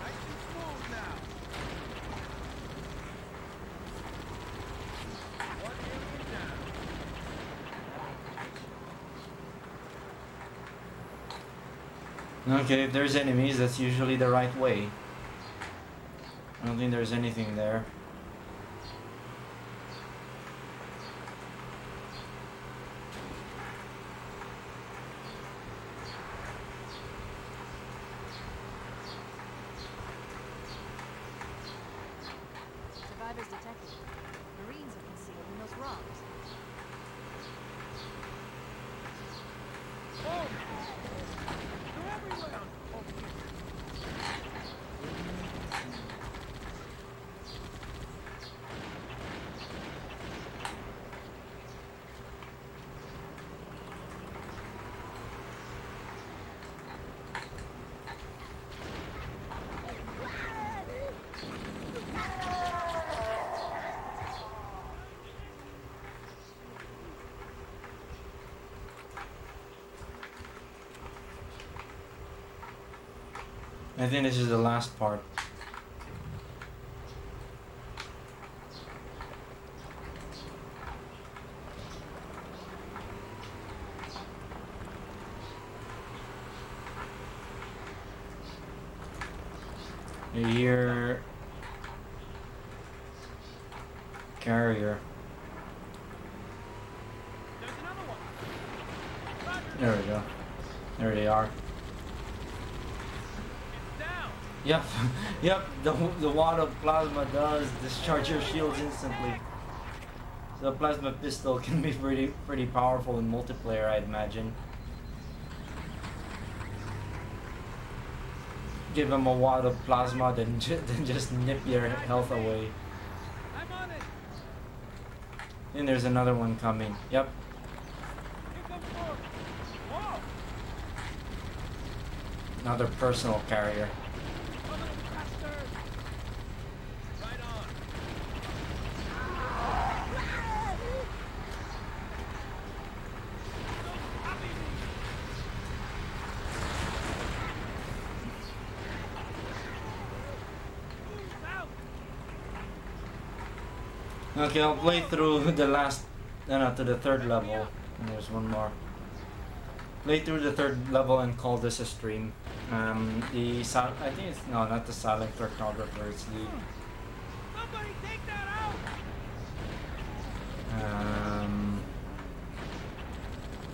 Nice and smooth now. One alien down. Okay, if there's enemies, that's usually the right way. I don't think there's anything there. Survivors detected. Marines are concealed in those rocks. Oh! They're everywhere! Over here. I think this is the last part. Here. Carrier. There's another one. Roger, There we go. There they are. it's down. Yep, yep. The wad of plasma does discharge your shields instantly. So the plasma pistol can be pretty powerful in multiplayer, I'd imagine. Give them a wad of plasma, then just nip your health away. I'm on it. And there's another one coming. Yep. Here comes more. Whoa. Another personal carrier. A little faster. Right on. Don't copy me. Move out. Okay, I'll play through the last, no, to the third level. And there's one more. Play through the third level and call this a stream. I think it's, no, not the silent cartographer, it's the, Somebody take that out. um,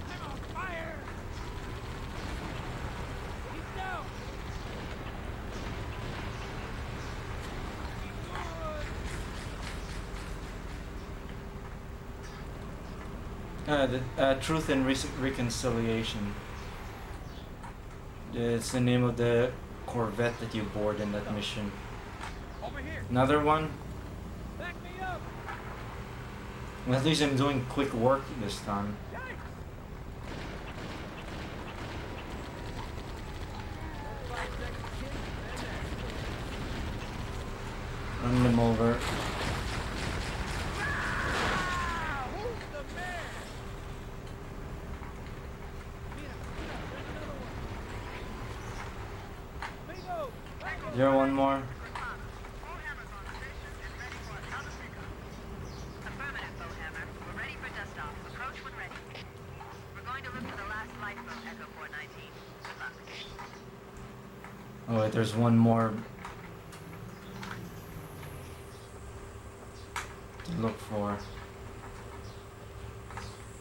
I'm on fire. He's down. Good. the Truth and Reconciliation. It's the name of the Corvette that you board in that mission. Over here. Another one? Back me up. Well, at least I'm doing quick work this time. Yikes. 5 seconds, kid, and Run them over. ah, who's the man? Mira, there's another one. Bingo. Bingo. Is there one more? All hammers on station and ready for loudspeaker. Affirmative, Bowhammer. We're ready for dust off. Approach when ready. We're going to look for the last lifeboat, Echo 419. Good luck. Oh wait, there's one more to look for.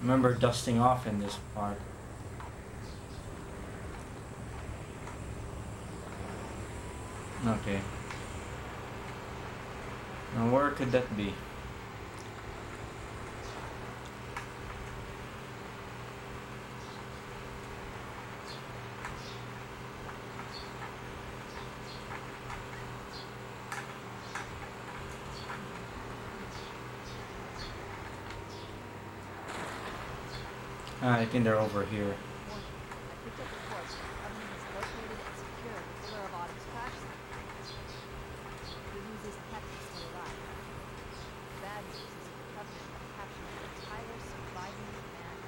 Remember dusting off in this part. Okay. Now where could that be? I think they're over here. Warning. I picked up reports that the Covenant has located and secured the Pillar of Autumn's crash site. Good news is Tech is still alive. Bad news is that the Covenant have captured the entire surviving command.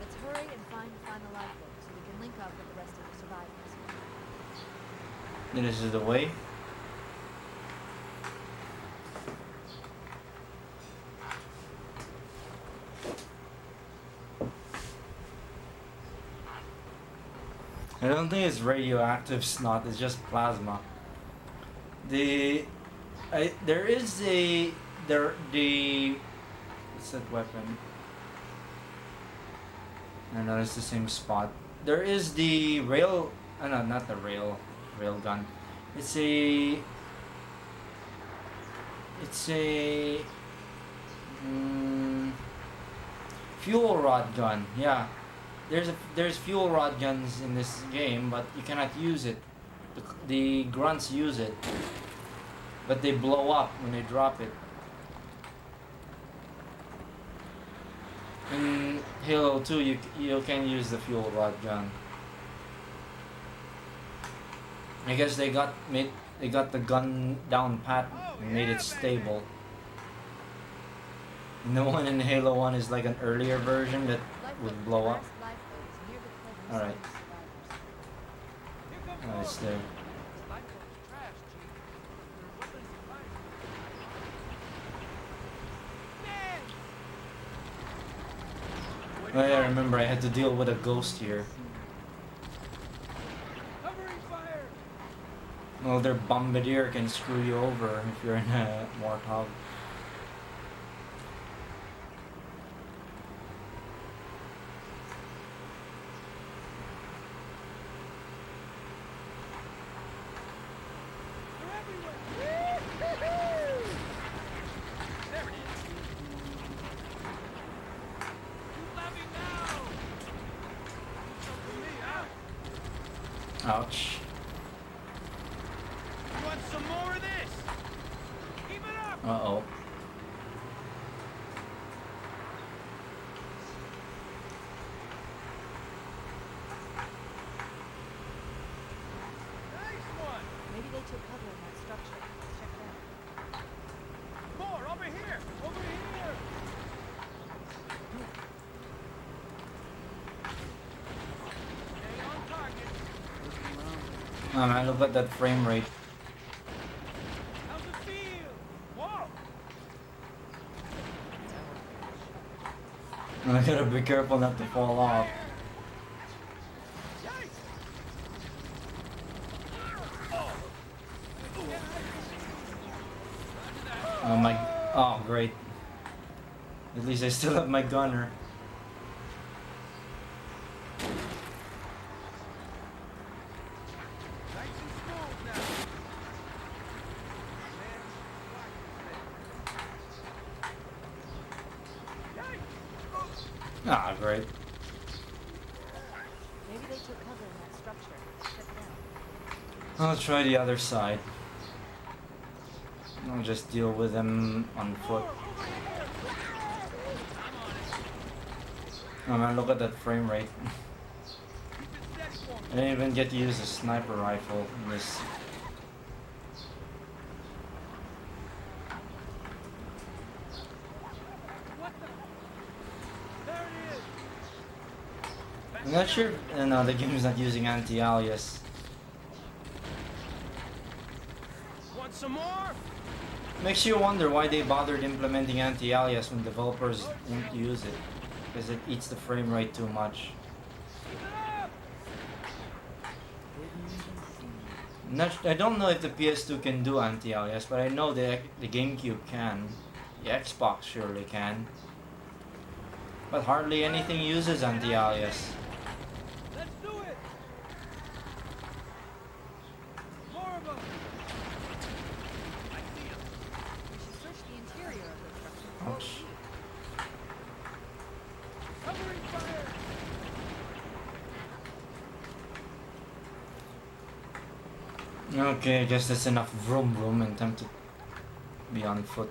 Let's hurry and find the final lifeboat so we can link up with the rest of the survivors. This is the way. I don't think it's radioactive snot, it's just plasma. There is a what's that weapon? I know it's the same spot. There is the rail, no, not the rail gun. It's a fuel rod gun. Yeah. There's fuel rod guns in this game, but you cannot use it. The grunts use it, but they blow up when they drop it. In Halo 2, you can use the fuel rod gun. I guess they got the gun down pat and made it stable. And the one in Halo 1 is like an earlier version that would blow up. Alright. Here comes Oh, more. it's there. The lifeboat's trash, Chief. Their weapons survivors. Man! Oh yeah, I remember I had to deal with a ghost here. Covering fire! Well, their bombardier can screw you over if you're in a Warthog. They're everywhere! Woo-hoo-hoo! There it is! You love me now! Something me, huh? Ouch. You want some more of this? Keep it up! Uh-oh. Nice one! Maybe they took cover in that structure. Let's check it out. More! Over here! Over here! Stay on target. Oh man, look at that frame rate. How's it feel? Whoa! I gotta be careful not to fall off. Yikes! Oh my. Oh, great. At least I still have my gunner. Nice and smooth now. Man, yikes! Ah, great. Maybe they took cover in that structure. Let's check it out. I'll try the other side. I'll just deal with them on foot. Oh man, look at that frame rate. I didn't even get to use a sniper rifle in this. What the? There it is! I'm not sure. No, the game is not using anti-alias. Want some more? Makes you wonder why they bothered implementing anti-alias when developers won't use it. Because it eats the frame rate too much. Keep it up! I don't know if the PS2 can do anti-alias, but I know the GameCube can. The Xbox surely can. But hardly anything uses anti-alias. Let's do it! More of them! I see 'em. We should search the interior of the structure. Ouch. Covering fire! Okay, I guess that's enough vroom vroom and time to be on foot.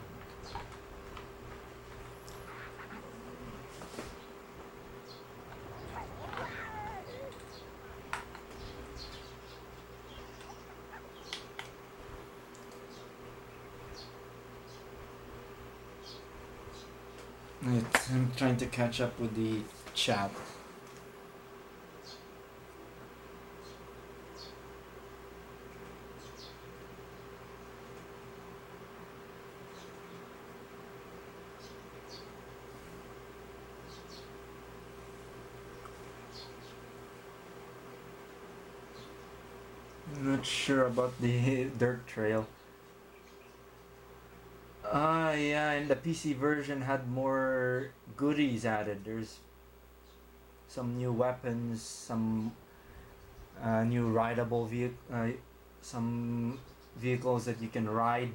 Right, I'm trying to catch up with the chat. I'm not sure about the dirt trail. Yeah, and the PC version had more goodies added. There's some new weapons, some new rideable some vehicles that you can ride.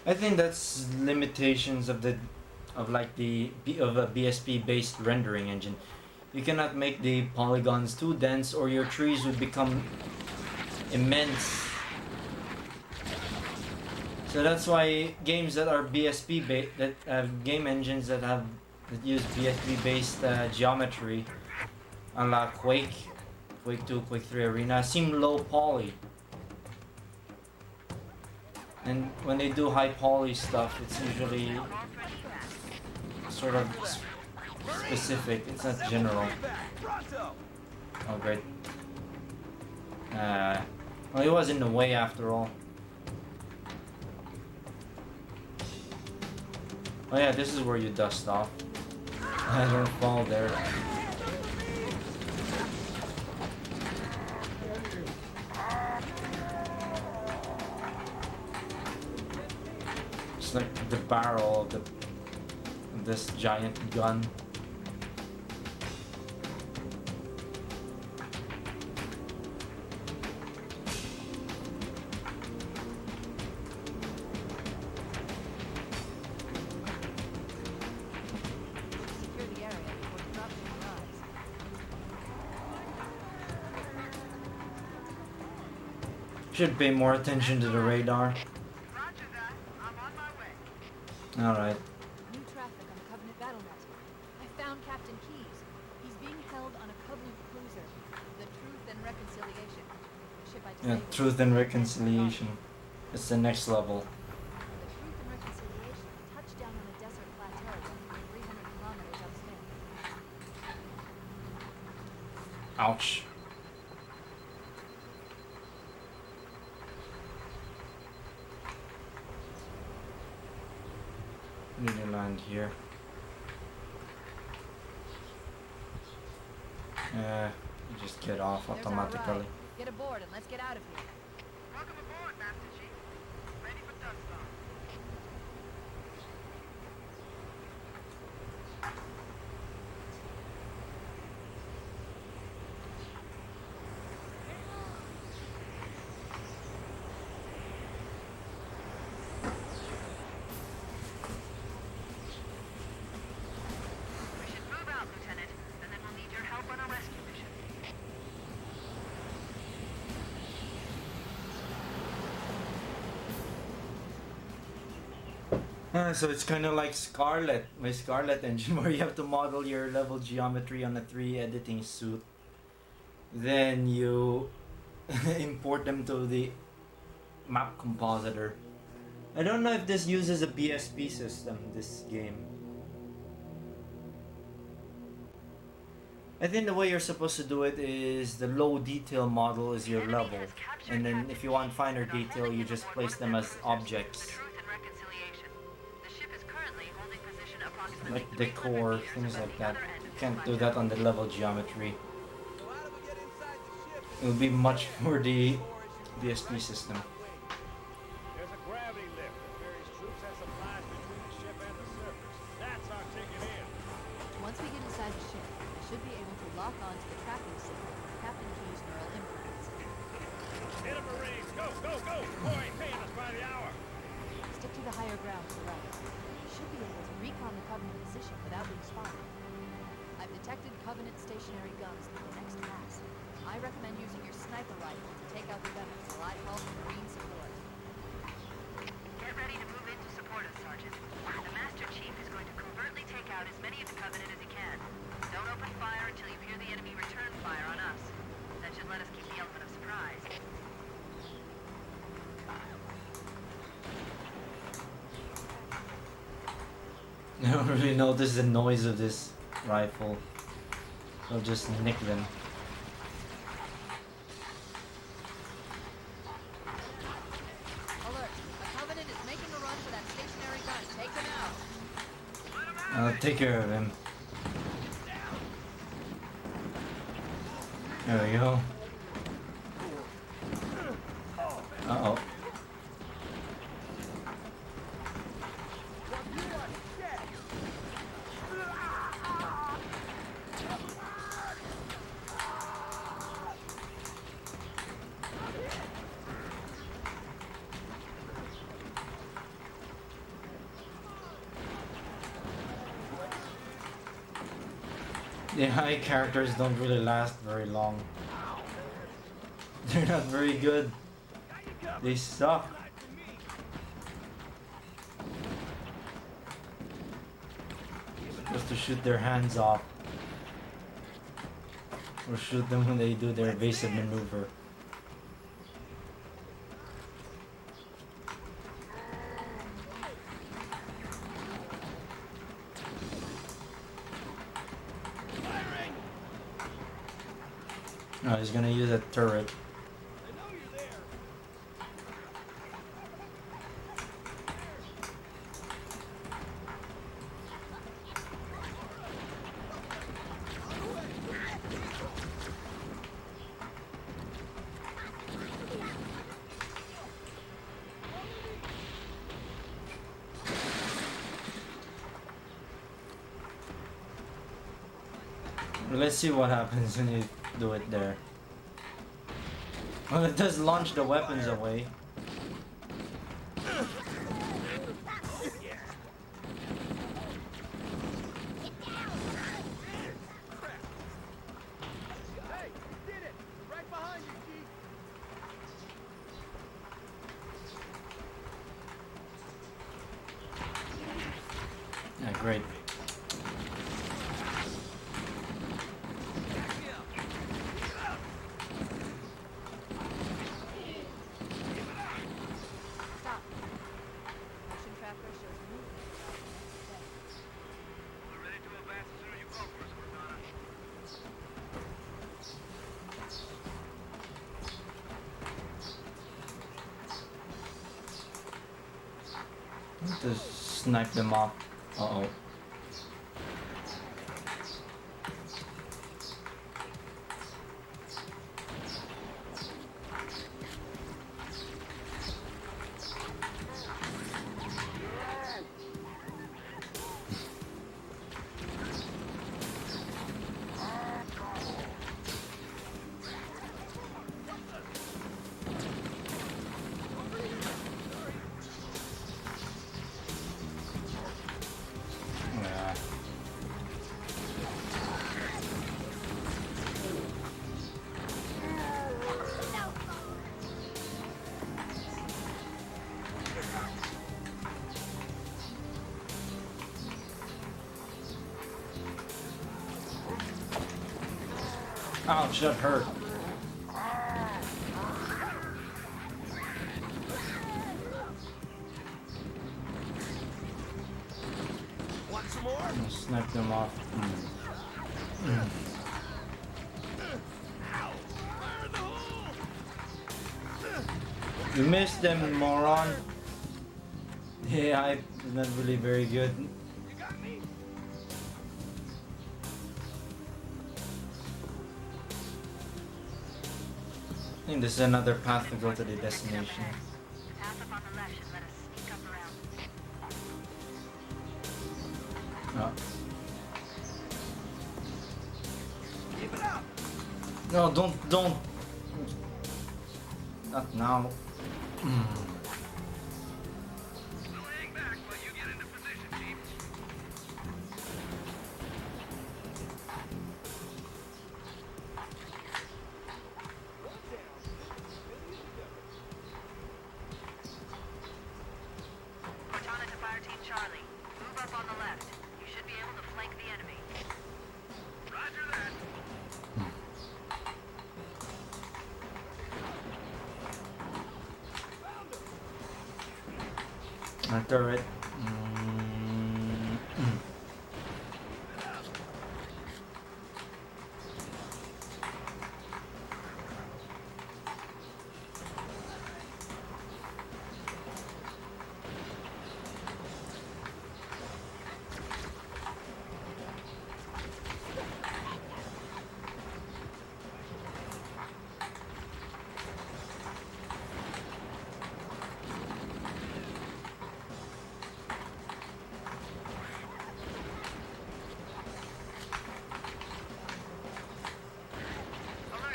I think that's limitations of a BSP based rendering engine. You cannot make the polygons too dense or your trees would become immense. So that's why games that are BSP based, that have game engines that use BSP based geometry, unlike Quake 2, Quake 3 Arena, seem low poly. And when they do high poly stuff, it's usually sort of specific. It's not general. Oh, great. Well, he was in the way after all. Oh yeah, this is where you dust off. I don't fall there. It's like the barrel of this giant gun. Secure the area before the drop zone arrives. Should pay more attention to the radar. Roger that. I'm on my way. Alright. New traffic on the Covenant battlenet. I found Captain Keyes. He's being held on a Covenant cruiser, the Truth and Reconciliation. The ship I Yeah, disabled. truth and reconciliation. It's the next level. The Truth and Reconciliation touched down on a desert plateau 300 kilometers upstream. Ouch. Need to land here. You just get off There's our automatically. ride. Get aboard and let's get out of here. Welcome aboard, Master Chief. Ready for dust off. We should move out, Lieutenant, and then we'll need your help on a rescue mission. So it's kind of like Scarlet, my Scarlet engine, where you have to model your level geometry on a 3 editing suit. Then you import them to the map compositor. I don't know if this uses a BSP system, this game. I think the way you're supposed to do it is the low detail model is your level. And then if you want finer detail, you just place them as objects. Truth and Reconciliation. The ship is currently holding position approximately Like decor, 300 things meters like from that. the other end of the Can't do plateau. that on the level geometry. So how do we get inside the ship? It would be much for the BSP system. There's a gravity lift that carries troops and supplies between the ship and the surface. That's our ticket in. Once we get inside the ship, I should be able to lock on to the tracking signal from Captain Keyes' neural implants. Hit 'em, Marines! Go, go, go! Boy, paying us by the hour. Stick to the higher ground to the right. You should be able to recon the Covenant position without being spotted. I've detected Covenant stationary guns near the next pass. I recommend using your sniper rifle to take out the gunners while I call for Marine support. Get ready to move in to support us, Sergeant. The Master Chief is going to covertly take out as many of the Covenant as he can. Don't open fire until you hear the enemy return fire on us. That should let us keep the element of surprise. I don't really notice the noise of this rifle. I'll just nick them. Alert! A Covenant is making a run for that stationary gun. Take them out. I'll take care of him. There we go. Uh-oh. The high characters don't really last very long. They're not very good. They suck. Supposed to shoot their hands off. Or shoot them when they do their evasive maneuver. Oh, he's gonna use a turret. I know you're there. Let's see what happens when you do it there. Well, it does launch the weapons away. Hey, you did it! Right behind you, Chief! Yeah, great. Stop. Motion tracker shows movement throughout the next step. We're ready to advance as soon as you call for us, Cortana. Just snipe them off. Uh-oh. Yeah. Ouch, that hurt. Want some more? Snipe them off. You missed them, moron. Yeah, I'm not really very good. You got me? I think this is another path to go to the destination. Pass up on the left should let us sneak up around. Oh. Keep it up! No, don't. Not now. We'll hang back while you get into position, Chief. Cortana to Fire Team Charlie. Move up on the left. You should be able to flank the enemy. Roger that. A turret.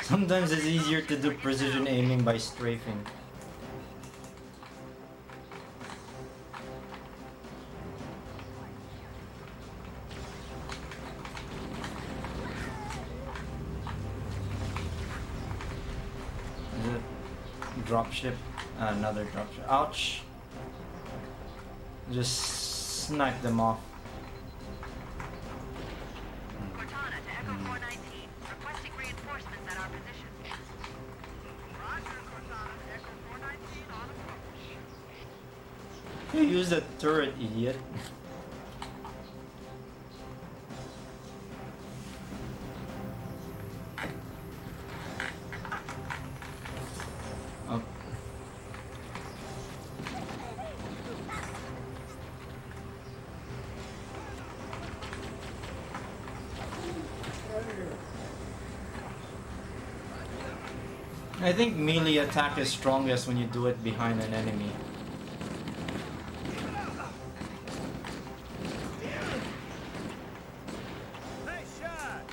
Sometimes it's easier to do precision aiming by strafing. Is it dropship? Another dropship. Ouch! Just snipe them off. Cortana to Echo 419. Requesting reinforcements at our position. Roger, Cortana to Echo 419 on approach. You use the turret, idiot. I think melee attack is strongest when you do it behind an enemy. Nice shot!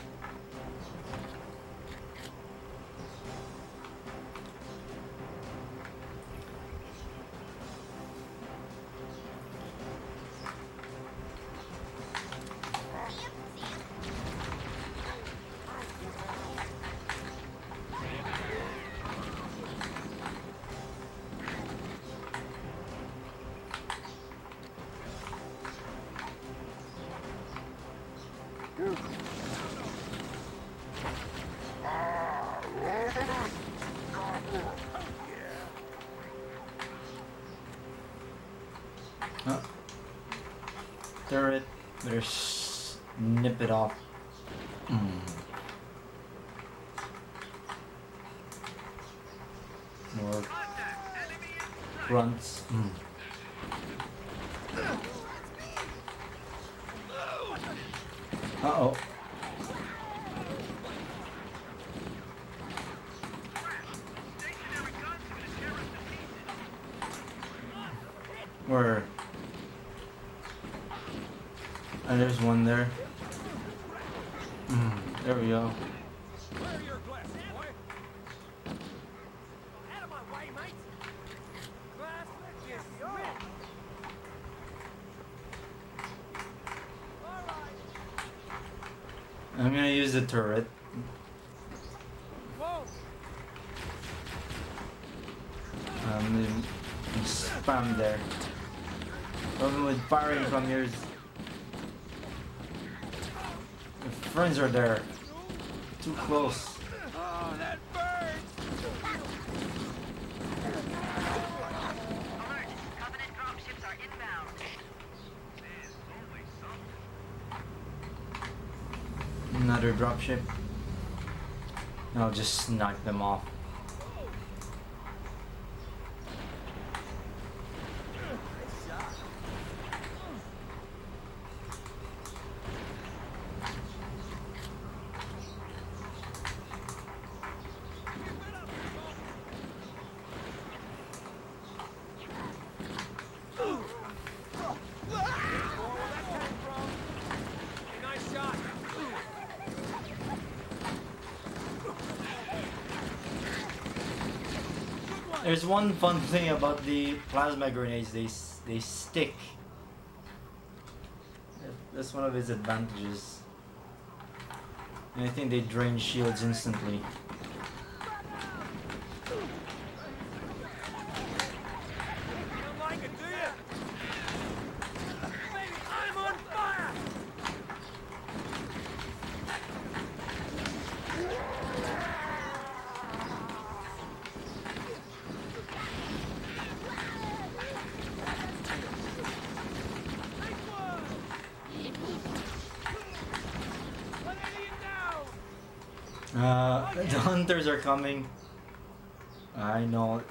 Huh? Turret. Better snip it off. More grunts. Uh-oh. Where? And there's one there. There we go. Where are your glasses, boy? Out of my way, mate! Glass, yes, red! Alright! I'm gonna use the turret. Whoa! Spam there. Problem with firing from yours. Your friends are there. Too close. Oh, that burns! Alert! Covenant dropships are inbound. There's only something. Another dropship. I'll just knock them off. Nice shot! There's one fun thing about the plasma grenades. They stick. That's one of its advantages. And I think they drain shields instantly. You don't like it, do you? Baby, I'm on fire! The hunters are coming. I know.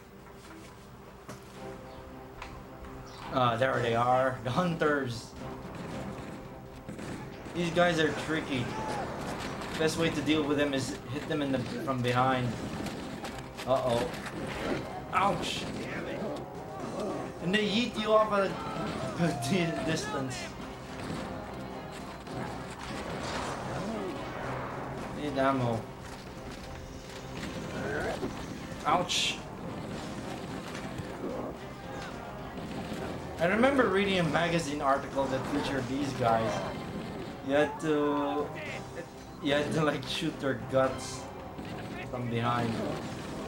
There they are. The hunters. These guys are tricky. Best way to deal with them is hit them from behind. Uh-oh. Ouch! And they yeet you off at a good distance. Need ammo. Ouch! I remember reading a magazine article that featured these guys. You had to like shoot their guts from behind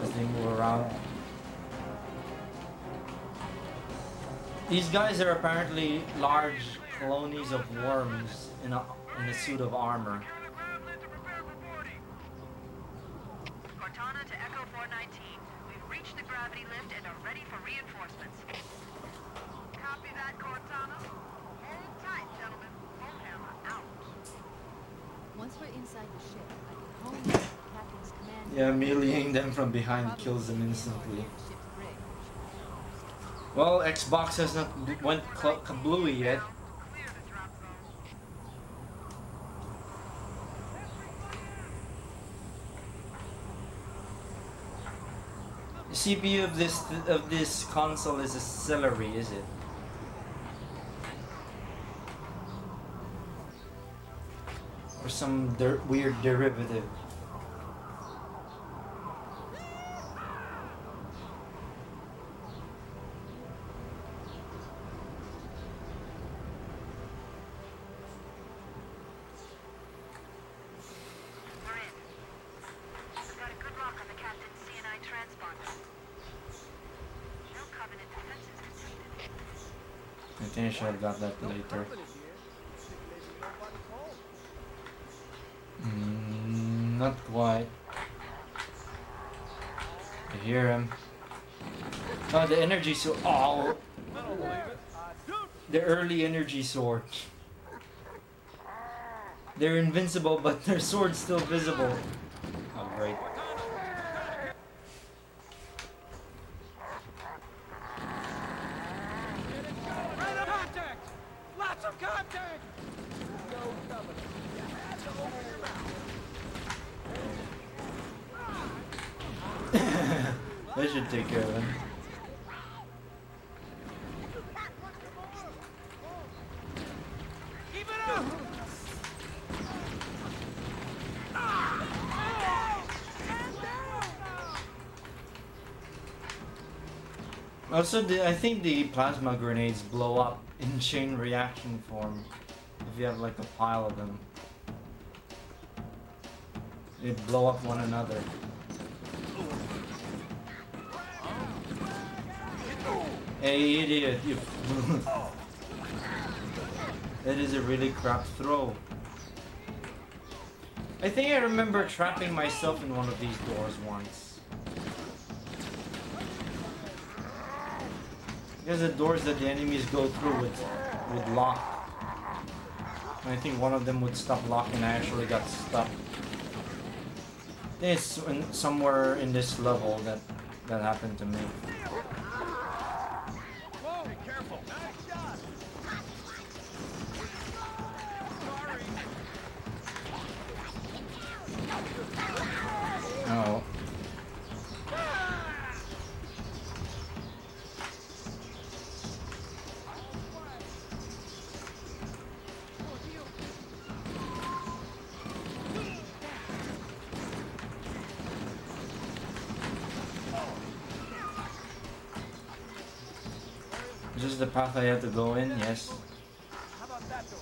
as they move around. These guys are apparently large colonies of worms in a suit of armor. Cortana to Echo 419. We've reached the gravity lift and are ready for reinforcements. Copy that, Cortana. Hold tight, gentlemen. Bullhammer out. Once we're inside the ship, I can hone in on the captain's command. Yeah, meleeing them from behind kills them instantly. Well, Xbox has not went kablooey yet. Clear the drop zone. CPU of this console is a celery, is it? Or some weird derivative. We're in. We've got a good lock on the captain's CNI transponder. No Covenant defenses detected. I think I should have got that later. Covenant here. Thinking maybe nobody's home. Not quite. I hear him. Oh, the energy sword. Oh, the early energy sword. They're invincible, but their sword's still visible. Oh, great. Contact! Lots of contact! No Covenant. You had to open your mouth. That should take care of him. Keep it up! Also, I think the plasma grenades blow up in chain reaction form if you have like a pile of them. They blow up one another. Hey, idiot! You. That is a really crap throw. I think I remember trapping myself in one of these doors once. Because the doors that the enemies go through would lock. And I think one of them would stop locking. I actually got stuck. It's somewhere in this level that happened to me. Whoa! Be careful! Nice shot! Sorry! Oh. Is this the path I have to go in? Yes. How about that door?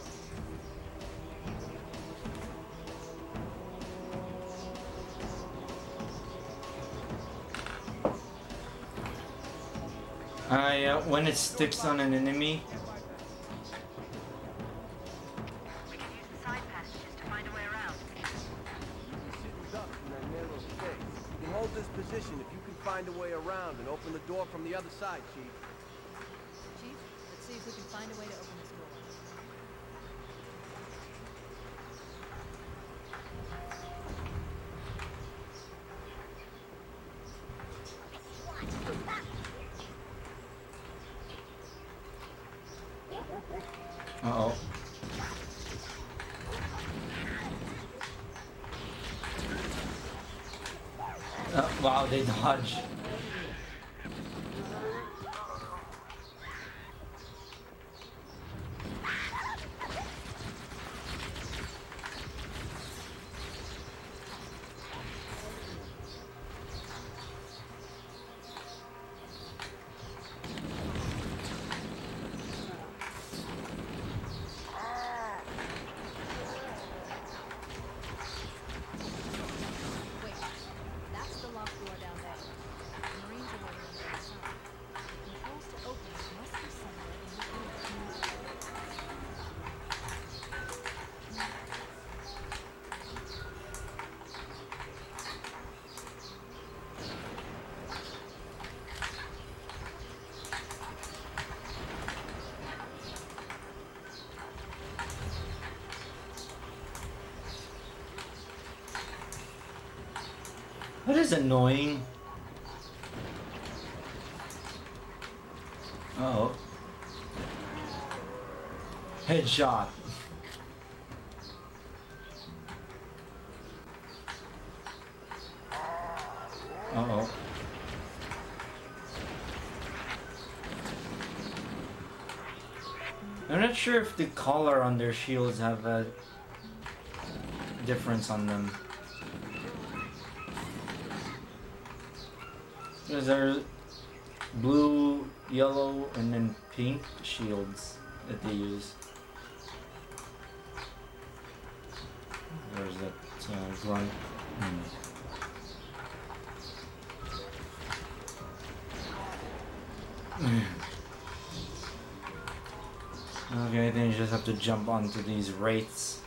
When it sticks on an enemy, We can use the side passages to find a way around. You'll be sitting ducks in that narrow space. You can hold this position if you can find a way around and open the door from the other side, Chief. Chief, let's see if we can find a way to open this door. uh-oh. Wow, they dodge. Wait, that's the locked door down there. The Marines are waiting on the other side. The controls to open it must be somewhere in the room. That is annoying. Uh-oh. Headshot. Uh-oh. I'm not sure if the color on their shields have a difference on them. Because there blue, yellow, and then pink shields that they use. There's that grunt. Okay, I think you just have to jump onto these wraiths.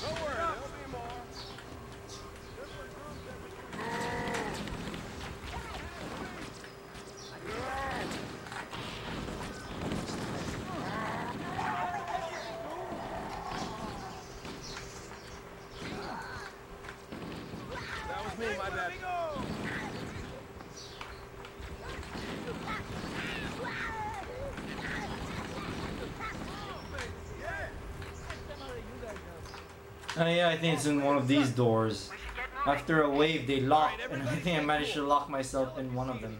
Don't worry, there'll be more. That was me, my bad. Yeah, I think it's in one of these doors. We should get moving. After a wave, they lock, and I think I managed to lock myself in one of them.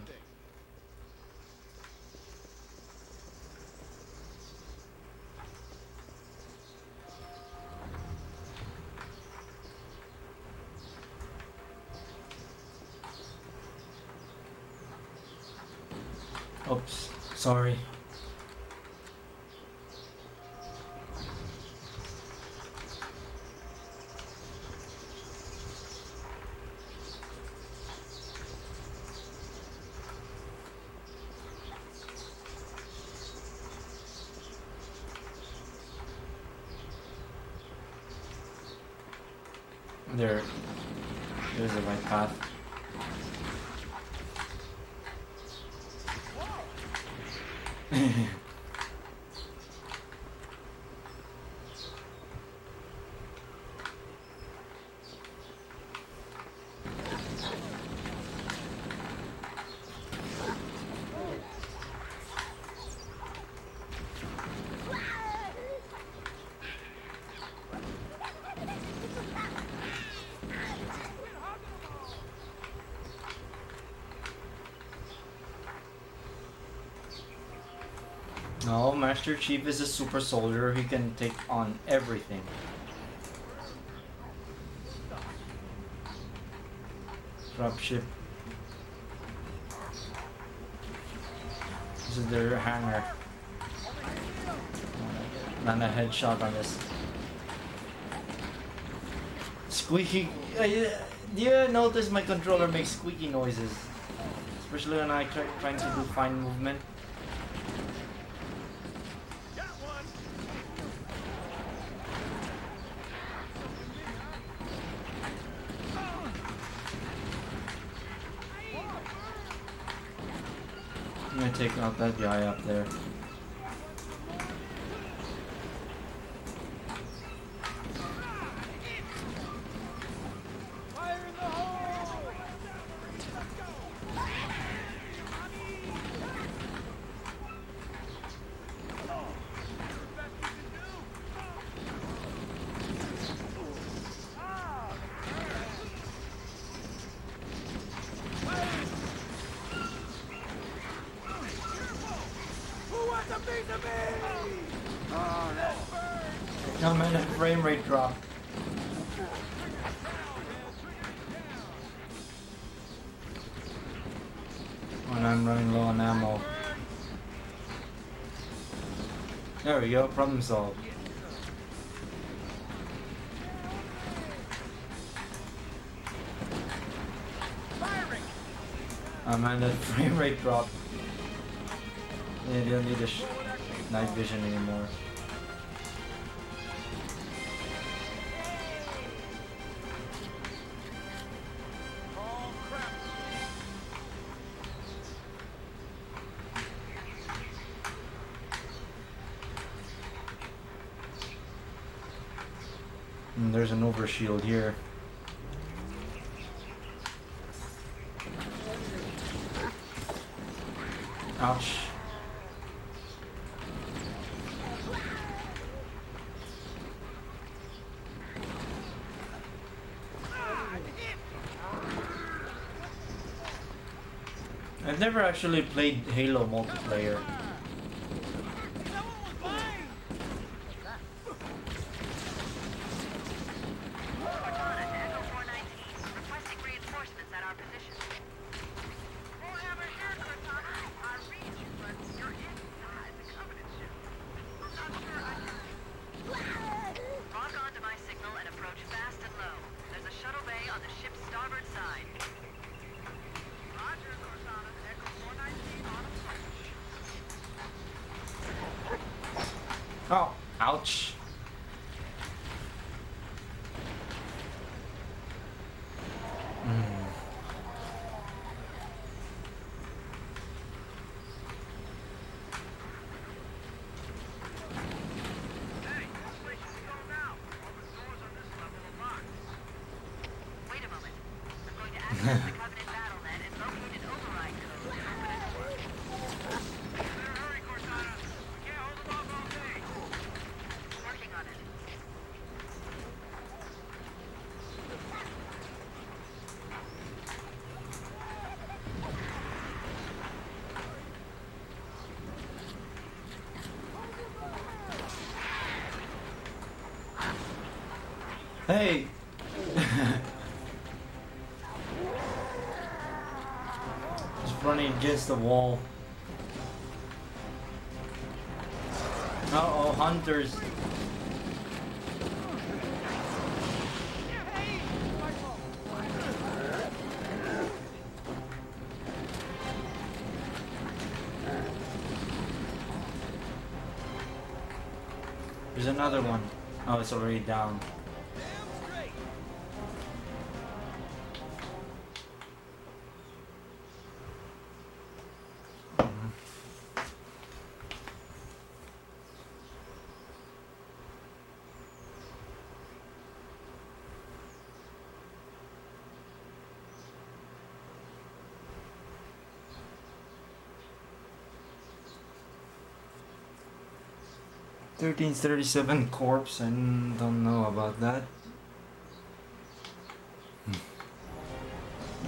Oops, sorry. There's the right path. No, Master Chief is a super soldier. He can take on everything. Dropship. This is their hangar. Land a headshot on this. Squeaky. Do you notice my controller makes squeaky noises? Especially when I trying to do fine movement. I'm gonna take out that guy up there. Oh man, that frame rate drop. When I'm running low on ammo. There we go, problem solved. Oh man, that frame rate drop. Yeah, you don't need the night vision anymore. There's an overshield here. Ouch. I've never actually played Halo multiplayer. Cortana to Echo 419. Requesting reinforcements at our position. Warhammer here, Cortana. I read you, but you're inside the Covenant ship. I'm not sure I can... Lock onto my signal and approach fast and low. There's a shuttle bay on the ship's starboard side. Roger, Cortana. Echo 419 on approach. Oh, ouch. Hey, this place should be going now. All the doors on this level are locked. Wait a moment. I'm going to access the Covenant BattleNet and locate an override code to open a door. Better hurry, Cortana. We can't hold them off all day. Working on it. Hey! Just running against the wall. Uh-oh, hunters. There's another one. Oh, it's already down. $1337 corpse. I don't know about that.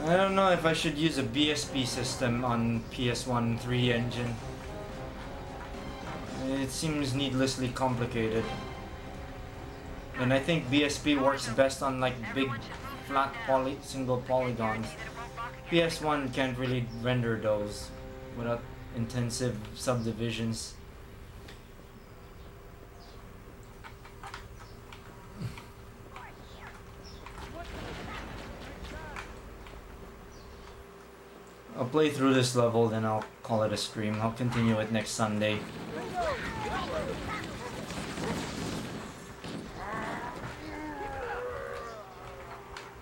I don't know if I should use a BSP system on PS1 3 engine. It seems needlessly complicated. And I think BSP works best on like big flat single polygons. PS1 can't really render those without intensive subdivisions. I'll play through this level, then I'll call it a stream. I'll continue it next Sunday.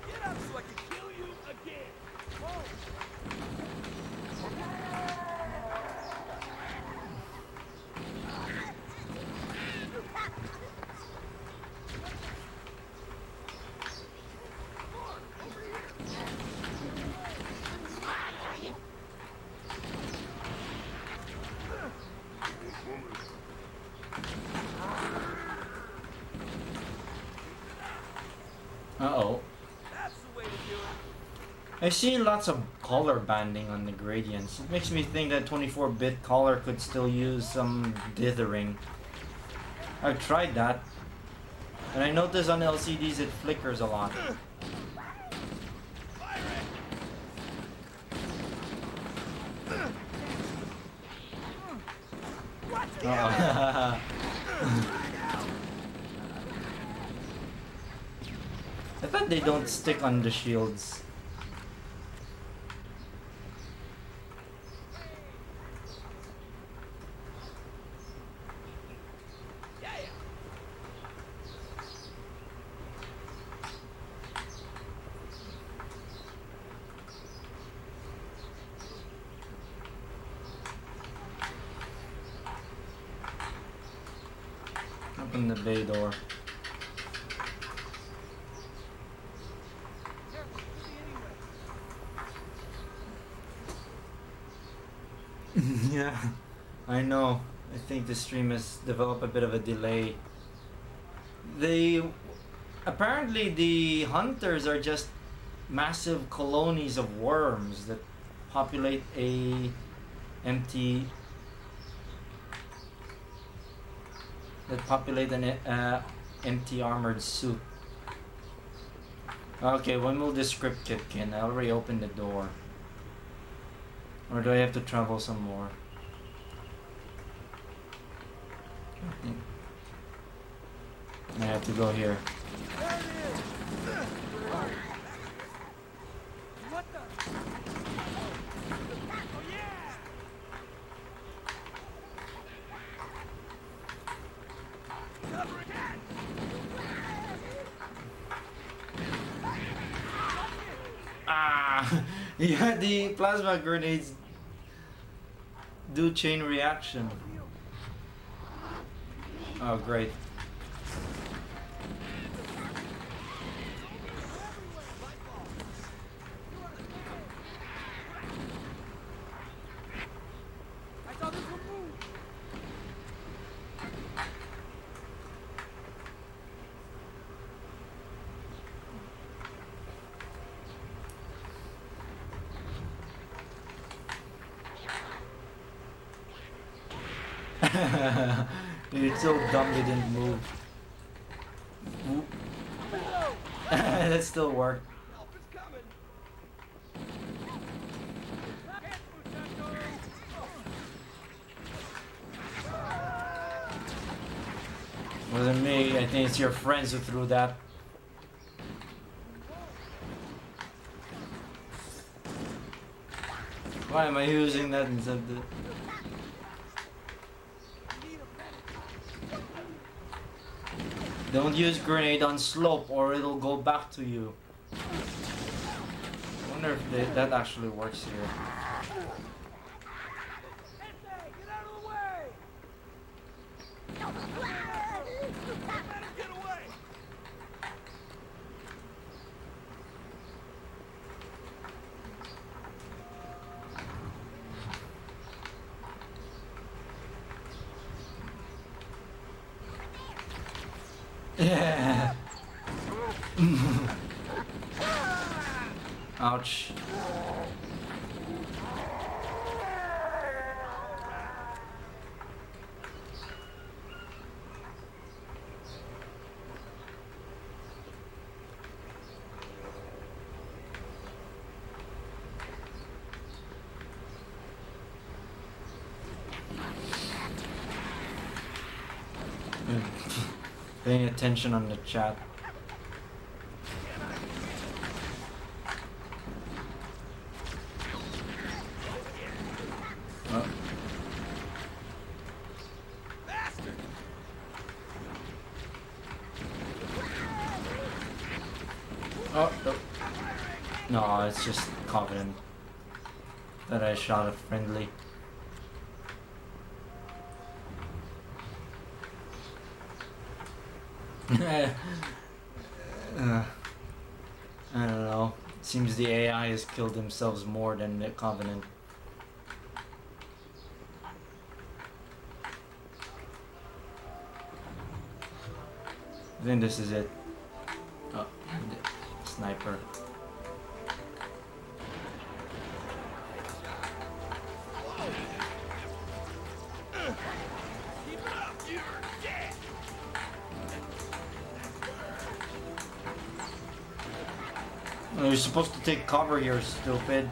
Get up so I can kill you again. Uh-oh. That's the way to do it. I see lots of color banding on the gradients. It makes me think that 24-bit color could still use some dithering. I've tried that. And I notice on LCDs it flickers a lot. Uh-oh. I thought they don't stick on the shields. Open the bay door. Yeah. I know. I think the stream has developed a bit of a delay. They apparently the hunters are just massive colonies of worms that populate a empty an empty armored suit. Okay, when will this script kick in? I already opened the door. Or do I have to travel some more? I think I have to go here. What the? Oh yeah! Cover it! Ah! Yeah, the plasma grenades do chain reaction. Oh, great. I saw this one move! Dude, it's so dumb they didn't move. Whoop. That still worked. Help is coming! Wasn't me. I think it's your friends who threw that. Why am I using that instead of the... Don't use grenade on slope or it'll go back to you. I wonder if that actually works here. Get out of the way! Let him get away! Yeah. Ouch. Paying attention on the chat. Oh. Oh, no, it's just Covenant that I shot a friendly. I don't know. Seems the AI has killed themselves more than the Covenant. I think this is it. Oh, sniper. Oh, you're supposed to take cover here, stupid.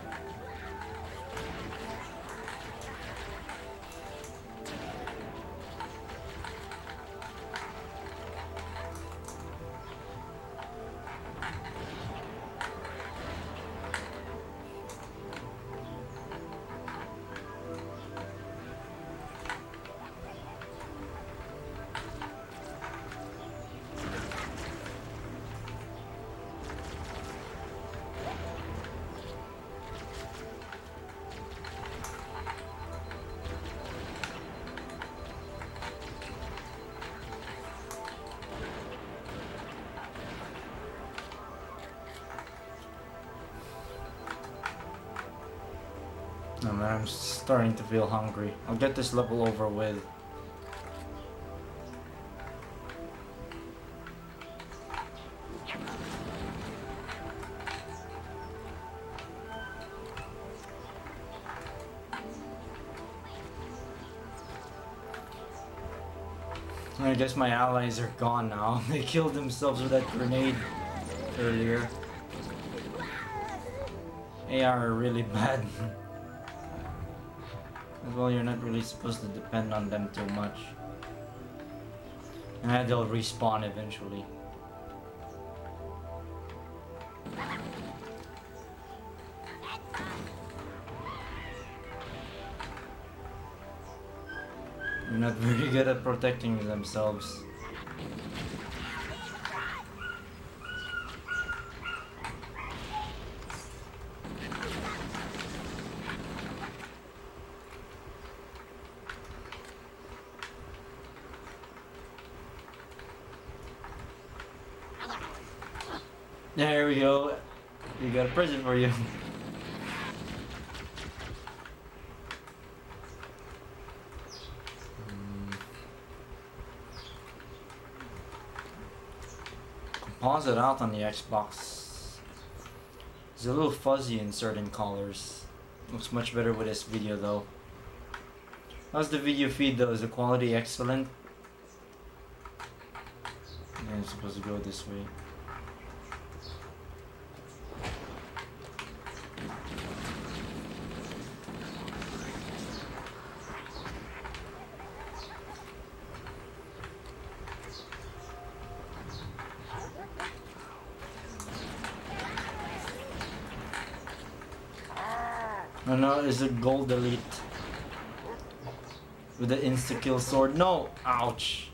I'm starting to feel hungry. I'll get this level over with. I guess my allies are gone now. They killed themselves with that grenade earlier. AR are really bad. As well, you're not really supposed to depend on them too much. And they'll respawn eventually. They're not very good at protecting themselves. There we go. We got a present for you. Composite out on the Xbox. It's a little fuzzy in certain colors. Looks much better with this video though. How's the video feed though? Is the quality excellent? Yeah, it's supposed to go this way. Oh no, it's a gold elite. With the insta-kill sword. No! Ouch!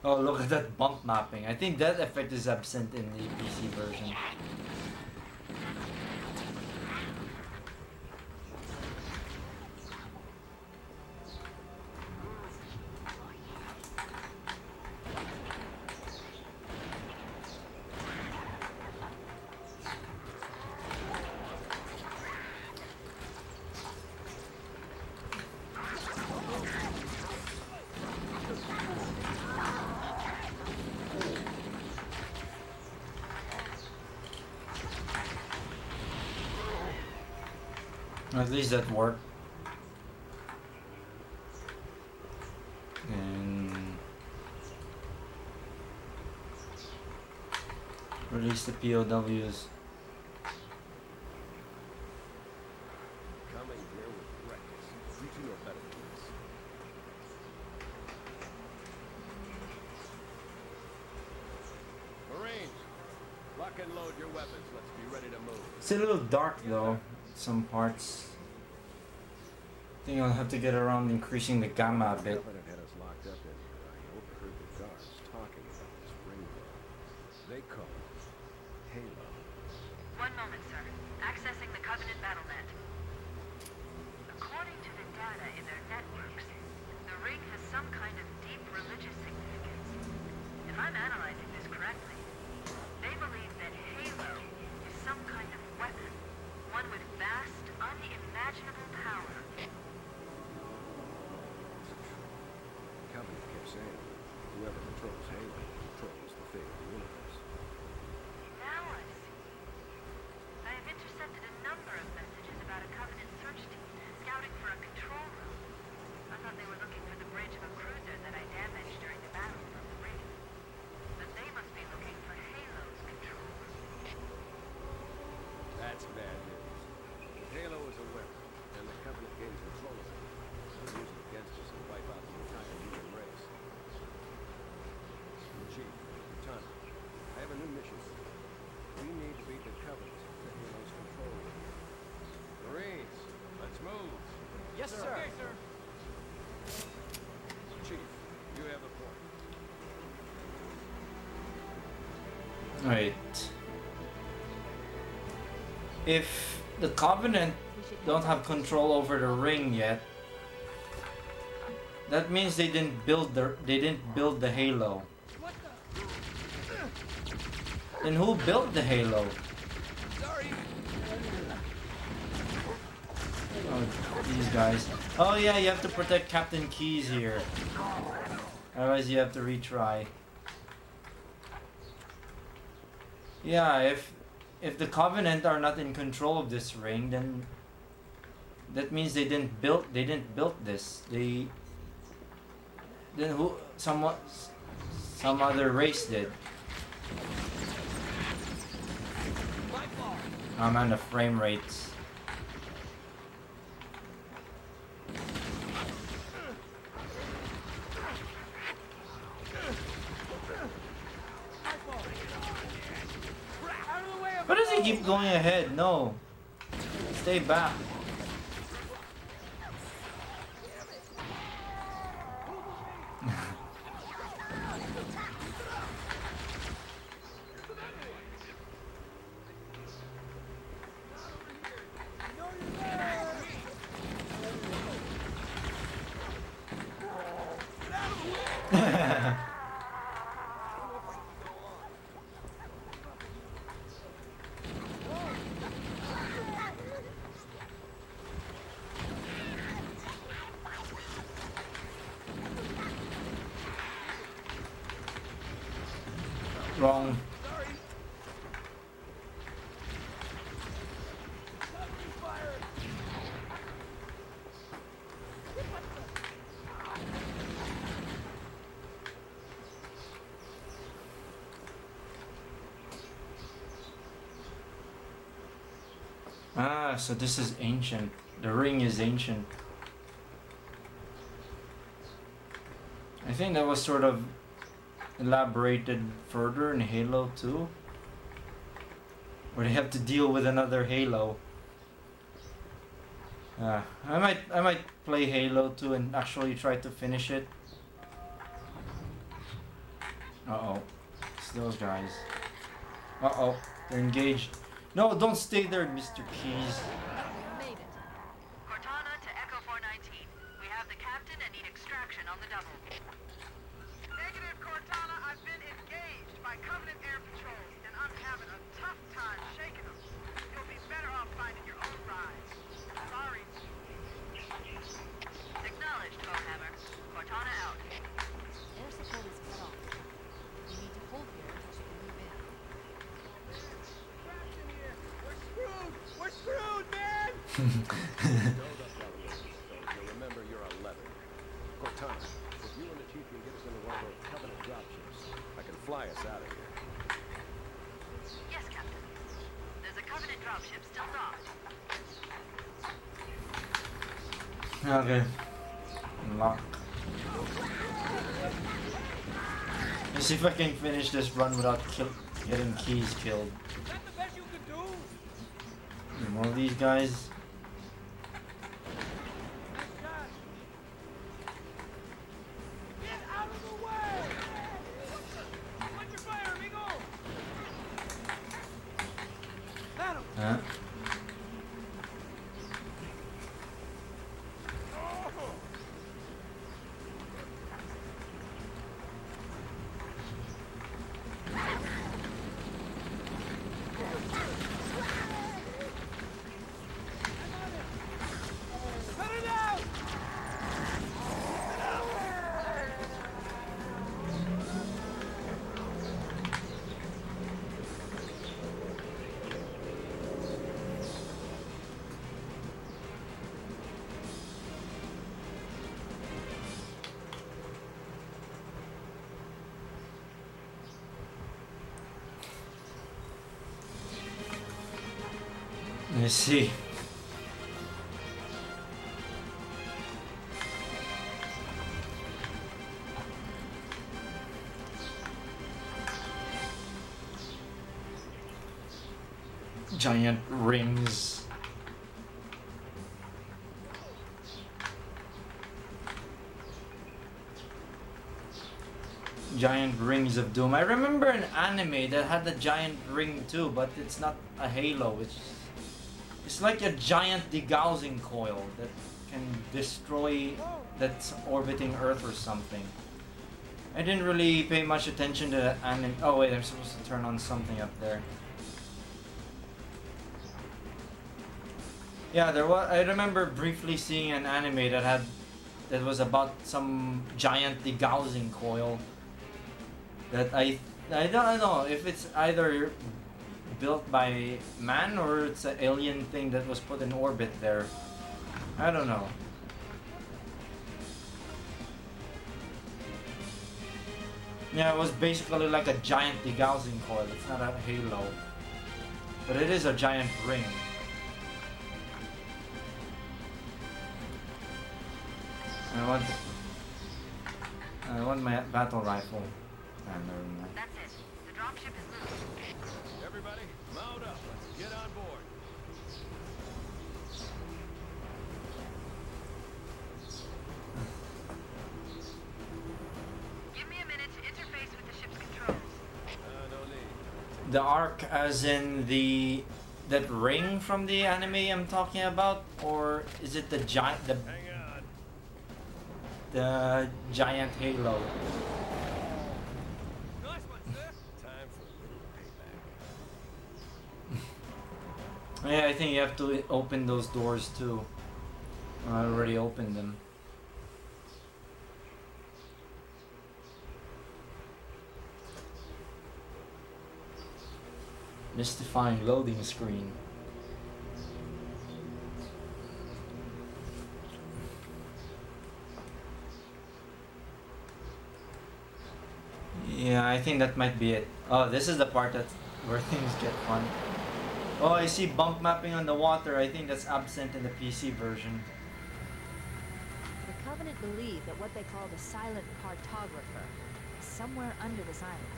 Oh, look at that bump mapping. I think that effect is absent in the PC version. At least that worked. And release the POWs. Coming here with reckless. You two know better than this. Marines, lock and load your weapons. Let's be ready to move. It's a little dark though, some parts. I think I'll have to get around increasing the gamma a bit. Covenant had us locked up in here. I overheard the guards talking about this ring there. They call it Halo. 1 moment, sir. Accessing the Covenant BattleNet. According to the data in their networks, the ring has some kind of deep religious significance. If I'm analyzing this correctly, they believe that Halo is some kind of weapon, one with vast, unimaginable power. Covenant kept saying, whoever controls Halo controls the fate of the universe. Now I see. I have intercepted a number of messages about a Covenant search team scouting for a control room. I thought they were looking for the bridge of a cruiser that I damaged during the battle from the ring. But they must be looking for Halo's control room. That's bad news. Halo is a weapon, and the Covenant gains control of it. They'll use it against us and wipe out the entire human race. Chief, Lieutenant, I have a new mission. We need to beat the Covenant to Halo's control room. Marines, let's move. Yes, sir. Okay, sir. Chief, you have the point. Alright. If the Covenant don't have control over the ring yet, that means they didn't build the Halo. Then who built the Halo? Sorry. Oh, these guys. Oh yeah, you have to protect Captain Keyes here. Otherwise you have to retry. Yeah, if the Covenant are not in control of this ring, then that means they didn't build this. Then who some other race did. Oh man, the frame rates. Why does he keep going ahead? No. Stay back. Wrong. Ah, so this is ancient. The ring is ancient. I think that was sort of elaborated further in Halo 2, where they have to deal with another Halo. I might play Halo 2 and actually try to finish it. Uh-oh. It's those guys. Uh-oh. They're engaged. No, don't stay there, Mr. Keyes. Made it. Cortana to Echo 419. We have the captain and need extraction on the double. Negative, Cortana. I've been engaged by Covenant Air Patrols, and I'm having a tough time shaking them. You'll be better off finding your own ride. Sorry. Acknowledged, Foehammer. Cortana out. Air support is cut off. You need to hold here until she can move in. Trapped in here. We're screwed. We're screwed, man. Build up, Elliot. So you'll remember you're 11. Cortana, if you and the Chief can get us into one of those Covenant dropships, I can fly us out of here. Yes, Captain. There's a Covenant dropship still docked. Okay. Unlock. Let's see if I can finish this run without getting Keyes killed. Is that the best you could do? More of these guys. Nice shot. Get out of the way. Watch your fire, amigo. Adam. Huh? Cut it out. Let's see. Giant rings. Giant rings of doom. I remember an anime that had a giant ring too, but it's not a halo. It's like a giant degaussing coil that can destroy that's orbiting Earth or something. I didn't really pay much attention to that anime. Oh wait, I'm supposed to turn on something up there. Yeah, there was. I remember briefly seeing an anime that was about some giant degaussing coil. That I don't know if it's either built by man or it's an alien thing that was put in orbit there. I don't know. Yeah, it was basically like a giant degaussing coil. It's not a halo, but it is a giant ring. I want my battle rifle. Ah, never mind. That's it. The dropship is moving. Everybody, mount up. Let's get on board. Give me a minute to interface with the ship's controls. No need. The arc, as in that ring from the anime I'm talking about, or is it the giant Hang on. the giant halo? Nice one, sir. Time for a little payback. Yeah, I think you have to open those doors too. I already opened them. Mystifying loading screen. Yeah, I think that might be it. Oh, this is the part where things get fun. Oh, I see bump mapping on the water. I think that's absent in the PC version. The Covenant believe that what they call the silent cartographer is somewhere under this island.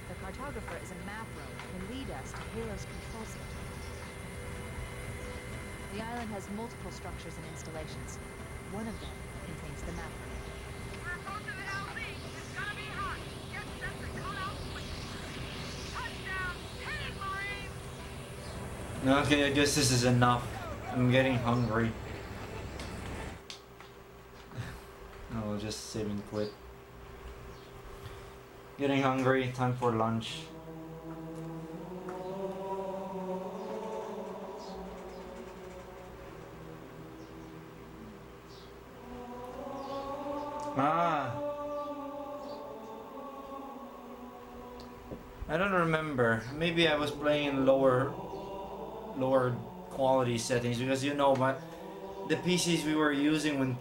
The cartographer is a map room that can lead us to Halo's control center. The island has multiple structures and installations. One of them contains the map room. We're approaching the LZ. It's gonna be hot. Get set to cut out quickly. Touchdown! Hit it, Marines! Okay, I guess this is enough. I'm getting hungry. I'll just save and quit. Getting hungry, time for lunch. Ah. I don't remember. Maybe I was playing in lower quality settings because the PCs we were using when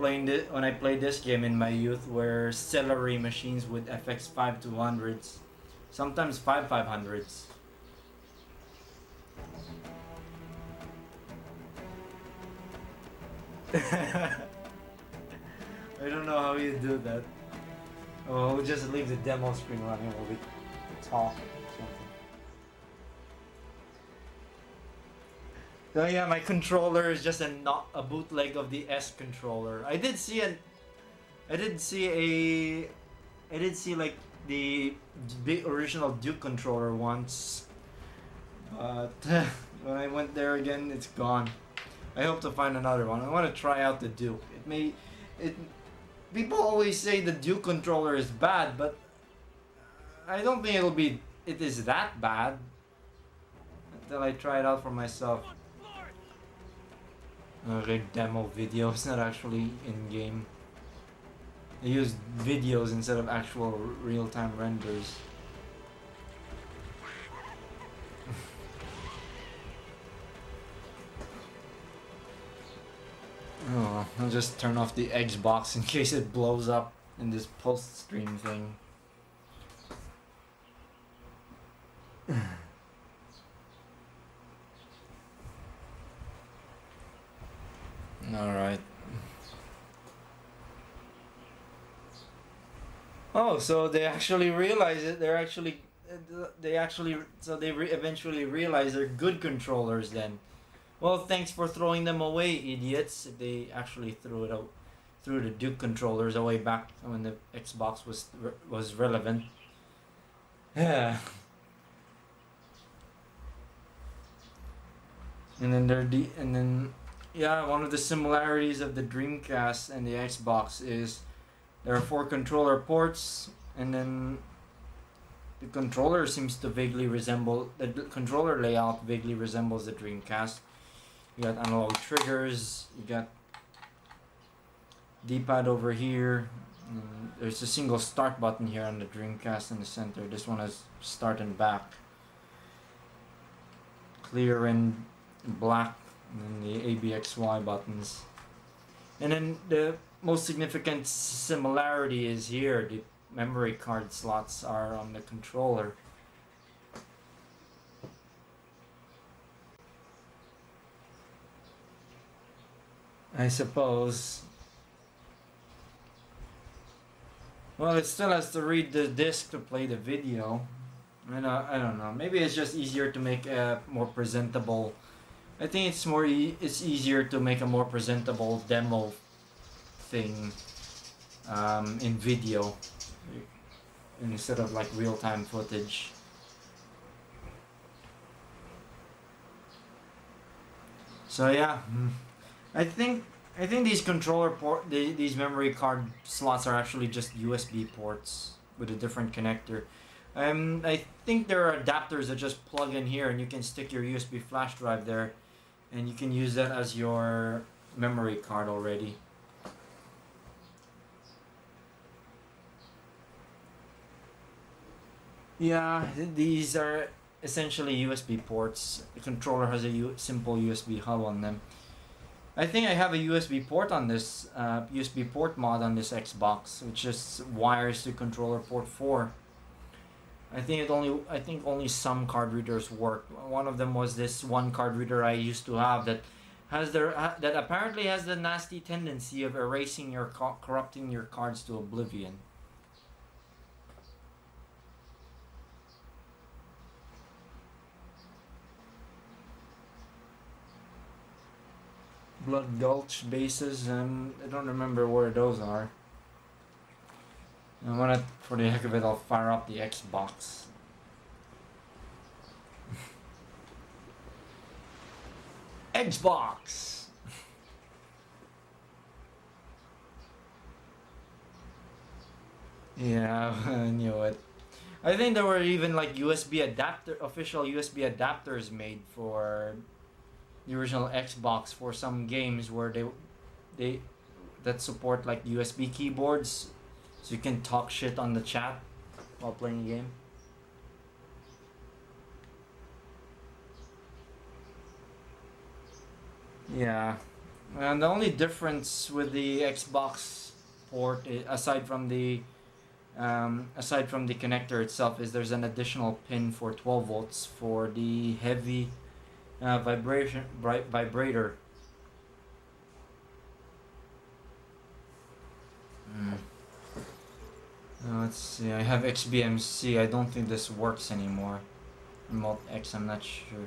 I played this game in my youth were celery machines with FX 5200s, sometimes 5500s. I don't know how you do that. Oh, we'll just leave the demo screen running while we talk. So yeah, my controller is just a bootleg of the S controller. I did see like the big original Duke controller once, but when I went there again, it's gone. I hope to find another one. I want to try out the Duke. People always say the Duke controller is bad, but I don't think it is that bad until I try it out for myself. Okay, demo video. It's not actually in game. They use videos instead of actual real-time renders. Oh, I'll just turn off the Xbox in case it blows up in this post-stream thing. Alright. Oh, so they actually realize it. Eventually realize they're good controllers then. Well, thanks for throwing them away, idiots. If they actually threw the Duke controllers away back when the Xbox was relevant. Yeah. And then yeah, one of the similarities of the Dreamcast and the Xbox is there are 4 controller ports, and then the controller layout vaguely resembles the Dreamcast. You got analog triggers. You got D-pad over here. There's a single start button here on the Dreamcast in the center. This one is start and back. Clear and black, and then the ABXY buttons. And then the most significant similarity is here. The memory card slots are on the controller. I suppose. Well, it still has to read the disc to play the video. I don't know. Maybe it's just easier to make a more presentable. I think it's easier to make a more presentable demo thing in video instead of like real-time footage. So yeah, I think these these memory card slots are actually just USB ports with a different connector. I think there are adapters that just plug in here, and you can stick your USB flash drive there, and you can use that as your memory card already. Yeah, these are essentially USB ports. The controller has a simple USB hub on them. I think I have a USB port on this USB port mod on this Xbox, which just wires to controller port 4. I think only some card readers work. One of them was this one card reader I used to have that that apparently has the nasty tendency of erasing your corrupting your cards to oblivion. Blood Gulch bases, I don't remember where those are. I wanna, for the heck of it, I'll fire up the Xbox. Xbox! Yeah, I knew it. I think there were even like official USB adapters made for the original Xbox for some games where they that support like USB keyboards, so you can talk shit on the chat while playing a game. Yeah, and the only difference with the Xbox port, aside from the connector itself, is there's an additional pin for 12 volts for the heavy vibrator. Let's see, I have XBMC. I don't think this works anymore. Remote X, I'm not sure.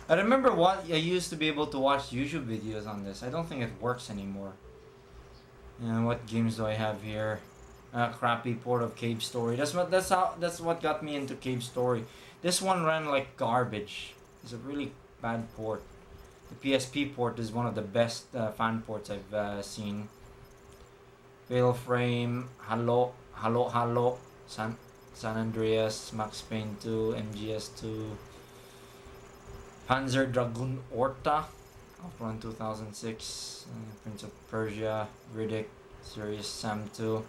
I remember I used to be able to watch YouTube videos on this. I don't think it works anymore. And what games do I have here? Crappy port of Cave Story. That's what got me into Cave Story. This one ran like garbage. It's a really bad port. The PSP port is one of the best fan ports I've seen. Fatal Frame, Halo, San Andreas, Max Payne 2, MGS 2, Panzer Dragoon Orta, Outrun 2006, Prince of Persia, Riddick, Serious Sam 2.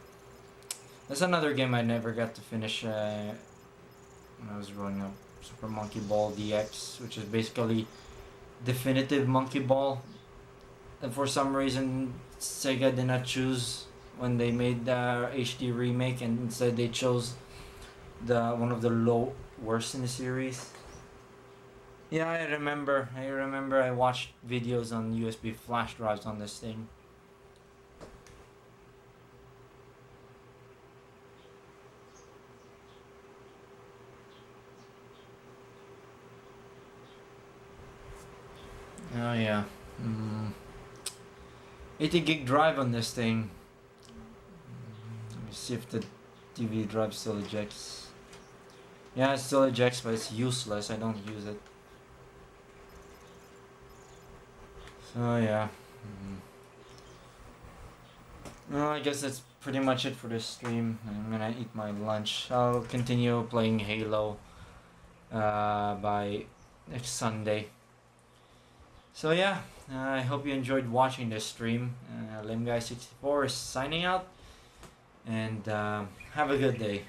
That's another game I never got to finish when I was growing up. Super Monkey Ball DX, which is basically definitive Monkey Ball. And for some reason, Sega did not choose when they made the HD remake, and instead they chose one of the worst in the series. Yeah, I remember I watched videos on USB flash drives on this thing. Oh yeah. 80 gig drive on this thing. Let me see if the DVD drive still ejects. Yeah, it still ejects, but it's useless. I don't use it. So yeah. Well, I guess that's pretty much it for this stream. I'm gonna eat my lunch. I'll continue playing Halo by next Sunday. So yeah, I hope you enjoyed watching this stream. LameGuy64 is signing out, and have a good day.